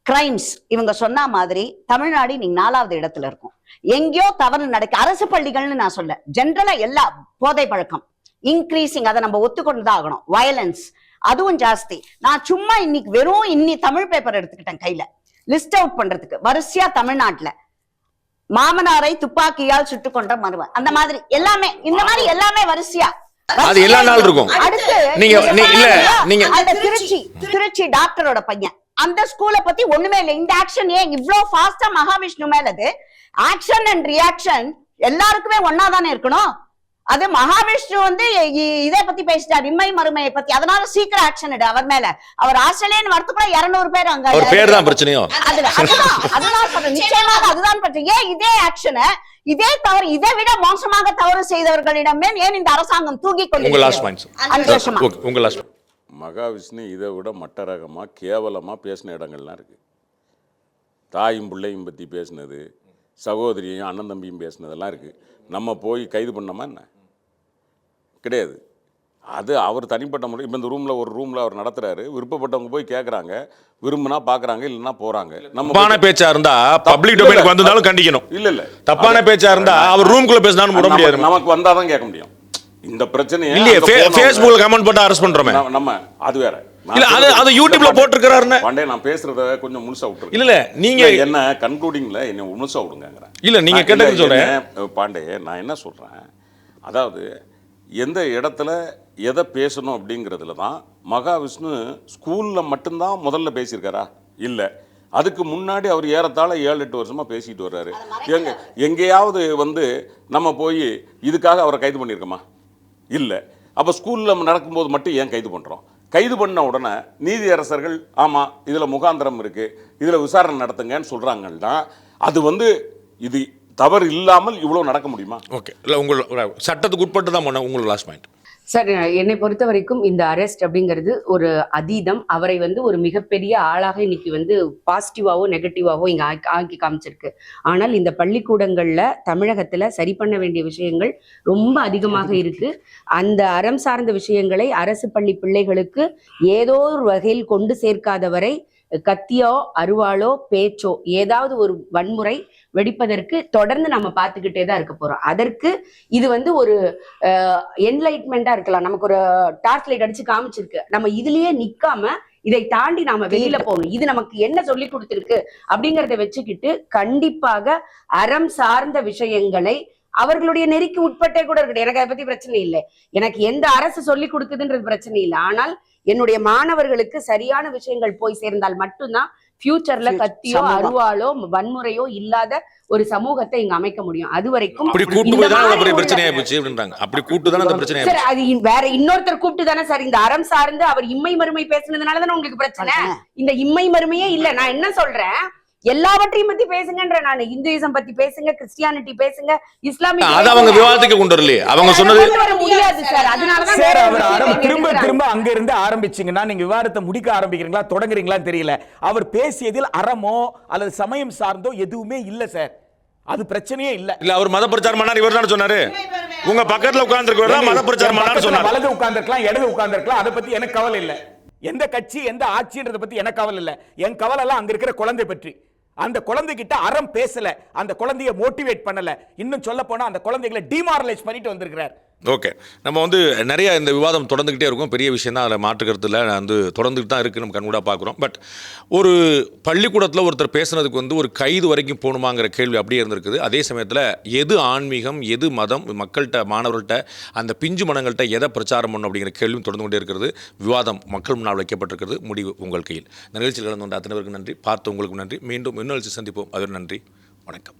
கிரைம்ஸ் இவங்க சொன்ன மாதிரி தமிழ்நாடு நீங்க 4வது இடத்துல இருக்கும். எங்கேயோ தவறு நடக்க அரசு பள்ளிகள்னு நான் சொல்ல, ஜென்ரலா எல்லா போதை பழக்கம் இன்க்ரீசிங், அதை நம்ம ஒத்துக்கொண்டுதான் ஆகணும். வயலன்ஸ் அதுவும் ஜாஸ்தி. நான் சும்மா இன்னி தமிழ் பேப்பர் எடுத்துக்கிட்டேன் கையில லிஸ்ட் அவுட் பண்றதுக்கு. வரிசையா தமிழ்நாட்டுல மாமனாரை துப்பாக்கியால் சுட்டுக் கொன்ற மருவன், அந்த மாதிரி எல்லாமே இந்த மாதிரி எல்லாமே வரிசையா அது எல்லா நாள் இருக்கும். அடுத்து நீங்க அந்த திருச்சி டாக்டரோட பையன், அந்த ஸ்கூலை பத்தி ஒண்ணுமே இல்லை. இந்த ஆக்ஷன் ஏன் இவ்வளவு ஃபாஸ்டா மகாவிஷ்ணு மேலது ஆக்ஷன் அண்ட் ரியாக்ஷன் எல்லாருக்குமே ஒன்னாதானே இருக்கணும். அது மகாவிஷ்ணு வந்து இதை பத்தி பேசிட்டார், இம்மை மறுமையை பத்தி, அதனால சீக்கிரம் ஆக்ஷன் எடு அவர் மேல. அவர் ஆஸ்திரேலியன் வரத்துக்குள்ள 200 பேர் அங்க. அவர் பேர் தான் பிரச்சனையோ? அதுதான் சொல்றேன், நிச்சயமாக அதுதான் பிரச்சனை. ஏன் இதே ஆக்ஷனை, இதே தவறு, இதை விட மோசமாக தவறு செய்தவர்களிடமே ஏன் இந்த அரசாங்கம் தூக்கி கொண்டு? மகாவிஷ்ணு இதை விட மட்டரகமா கேவலமா பேசின இடங்கள்லாம் இருக்கு. தாயும் பிள்ளையும் பத்தி பேசினது, சகோதரியும் அண்ணன் தம்பியும் பேசினதெல்லாம் இருக்கு. நம்ம போய் கைது பண்ணோமா என்ன? கிடையாது. அது அவர் தனிப்பட்ட முறை. இப்போ இந்த ரூமில் ஒரு ரூமில் அவர் நடத்துறாரு, விருப்பப்பட்டவங்க போய் கேட்குறாங்க, விரும்பினா பார்க்குறாங்க, இல்லைன்னா போகிறாங்க. தப்பான பேச்சா இருந்தா பப்ளிக் டொமைனுக்கு வந்தாலும் கண்டிக்கணும். இல்லை தப்பான பேச்சா இருந்தா அவர் ரூம்குள்ள பேசினாலும் விட முடியாது. நமக்கு வந்தால் தான் கேட்க முடியும். இந்த பிரச்சனையை இல்லையே ஃபேஸ்புக்ல கமெண்ட் போட்டு அரெஸ்ட் பண்றோமே நம்ம. அது வேற. இல்ல அது யூடியூப்ல போட்டுருக்காருன்னு பாண்டே நான் பேசுறத கொஞ்சம் முழுசா விட்டுருங்க. இல்ல நீங்க என்ன கன்க்ளூடிங்ல என்ன முழுசா விடுங்கங்கறேன். இல்ல நீங்க கேட்டது சொல்றேன் பாண்டே. நான் என்ன சொல்றேன், அதாவது எந்த இடத்துல எதை பேசணும் அப்படிங்கிறதுல தான் மகாவிஷ்ணு ஸ்கூலில் மட்டும்தான் முதல்ல பேசியிருக்காரா? இல்லை, அதுக்கு முன்னாடி அவர் ஏறத்தாழ 7-8 வருஷமாக பேசிட்டு வர்றாரு. எங்கேயாவது வந்து நம்ம போய் இதுக்காக அவரை கைது பண்ணியிருக்கோமா? இல்லை. அப்போ ஸ்கூலில் நடக்கும்போது மட்டும் ஏன் கைது பண்ணுறோம்? கைது பண்ண உடனே நீதியரசர்கள் ஆமாம் இதில் முகாந்திரம் இருக்குது, இதில் விசாரணை நடத்துங்கன்னு சொல்கிறாங்கன்னா அது வந்து இது தவறு இல்லாமல் இவ்வளோ நடக்க முடியுமா? ஓகே, இல்லை உங்கள் சட்டத்துக்கு உட்பட்டு தான் உங்களோட லாஸ்ட் பாயிண்ட். சார், என்னை பொறுத்த வரைக்கும் இந்த அரெஸ்ட் அப்படிங்கிறது ஒரு அதீதம். அவரை வந்து ஒரு மிகப்பெரிய ஆளாக இன்னைக்கு வந்து பாசிட்டிவாவோ நெகட்டிவாவோ இங்க ஆக்கி காமிச்சிருக்கு. ஆனால் இந்த பள்ளிக்கூடங்கள்ல தமிழகத்துல சரி பண்ண வேண்டிய விஷயங்கள் ரொம்ப அதிகமாக இருக்கு. அந்த அறம் சார்ந்த விஷயங்களை அரசு பள்ளி பிள்ளைகளுக்கு ஏதோ ஒரு வகையில் கொண்டு சேர்க்காதவரை கத்தியோ அருவாளோ பேச்சோ ஏதாவது ஒரு வன்முறை வெடிப்பதற்கு தொடர்ந்து நம்ம பார்த்துக்கிட்டே தான் இருக்க போறோம். அதற்கு இது வந்து ஒரு என்லைட்மெண்டா இருக்கலாம், நமக்கு ஒரு டார்ச் லைட் அடிச்சு காமிச்சிருக்கு. நம்ம இதுலயே நிக்காம இதை தாண்டி நாம வெளியில போகணும். இது நமக்கு என்ன சொல்லி கொடுத்திருக்கு அப்படிங்கறத வச்சுக்கிட்டு கண்டிப்பாக அறம் சார்ந்த விஷயங்களை அவர்களுடைய நெறிக்கு உட்பட்டே கூட இருக்கட்டும், எனக்கு அதை பத்தி பிரச்சனை இல்லை. எனக்கு எந்த அரசு சொல்லி கொடுக்குதுன்றது பிரச்சனை இல்லை. ஆனால் என்னுடைய மாணவர்களுக்கு சரியான விஷயங்கள் போய் சேர்ந்தால் மட்டும்தான் ஃபியூச்சர்ல கத்தியோ அருவாளோ வன்முறையோ இல்லாத ஒரு சமூகத்தை இங்க அமைக்க முடியும். அது வரைக்கும் அது வேற இன்னொருத்தர் கூப்பிட்டு தானே சார் இந்த அறம் சார்ந்து அவர் இம்மை மறுமை பேசுனதுனாலதானே உங்களுக்கு பிரச்சனை. இந்த இம்மை மறுமையே இல்ல. நான் என்ன சொல்றேன், எல்லாவற்றையும் பத்தி பேசுங்கன்ற. நான் இந்துயிசம் பத்தி பேசுங்க, கிறிஸ்டியானிட்டி பேசுங்க, இஸ்லாமிய அவங்க விவாதத்துக்கு கொண்டு வரலையே. அவங்க சொன்னது முடியாது சார். அதனாலதான் சார் அவர் திரும்ப அங்க இருந்து ஆரம்பிச்சீங்கன்னா நீங்க விவாதத்தை முடிக்க ஆரம்பிக்கிறீங்களா தொடங்குறீங்களான்னு தெரியல. அவர் பேசியதில் அறமோ அல்லது சமயம் சார்ந்தோ எதுவுமே இல்ல சார். அது பிரச்சனையே இல்ல. இல்ல அவர் மத பிரச்சாரம் பண்ணாரு, இவர் தான் சொன்னாரு. உங்க பக்கத்துல உட்கார்ந்திருக்கவர் தான் மத பிரச்சாரம் பண்ணாரு சொன்னாரு. வலது உட்கார்ந்திருக்கலாம், இடது உட்கார்ந்திருக்கலாம், அதை பத்தி எனக்கு கவலை இல்ல. எந்த கட்சி எந்த ஆட்சின்றத பத்தி எனக்கு கவலை இல்ல. என் கவலை எல்லாம் அங்க இருக்கிற குழந்தை பற்றி. அந்த குழந்தைகிட்ட அறம் பேசல, அந்த குழந்தைய மோட்டிவேட் பண்ணல, இன்னும் சொல்ல போனா அந்த குழந்தைகளை டிமாரலைஸ் பண்ணிட்டு வந்திருக்கிறார். ஓகே, நம்ம வந்து நிறைய இந்த விவாதம் தொடர்ந்துகிட்டே இருக்கும். பெரிய விஷயம் தான், அதில் மாற்றுக்கிறதுல வந்து தொடர்ந்துட்டு தான் இருக்குது, நம்ம கண்கூடாக பார்க்குறோம். பட் ஒரு பள்ளிக்கூடத்தில் ஒருத்தர் பேசுனதுக்கு வந்து ஒரு கைது வரைக்கும் போகணுமாங்கிற கேள்வி அப்படியே இருந்திருக்குது. அதே சமயத்தில் எது ஆன்மீகம் எது மதம், மக்கள்கிட்ட மாணவர்கள்ட்ட அந்த பிஞ்சு மனங்கள்கிட்ட எதை பிரச்சாரம் பண்ணணும் அப்படிங்கிற கேள்வியும் தொடர்ந்து கொண்டே இருக்கிறது. விவாதம் மக்கள் முன்னால் வைக்கப்பட்டிருக்கிறது. முடிவு உங்கள் கையில். இந்த நிகழ்ச்சியில் கலந்து கொண்ட அத்தனை பேருக்கு நன்றி. பார்த்து உங்களுக்கு நன்றி. மீண்டும் இன்னொரு சந்திப்போம். அது நன்றி, வணக்கம்.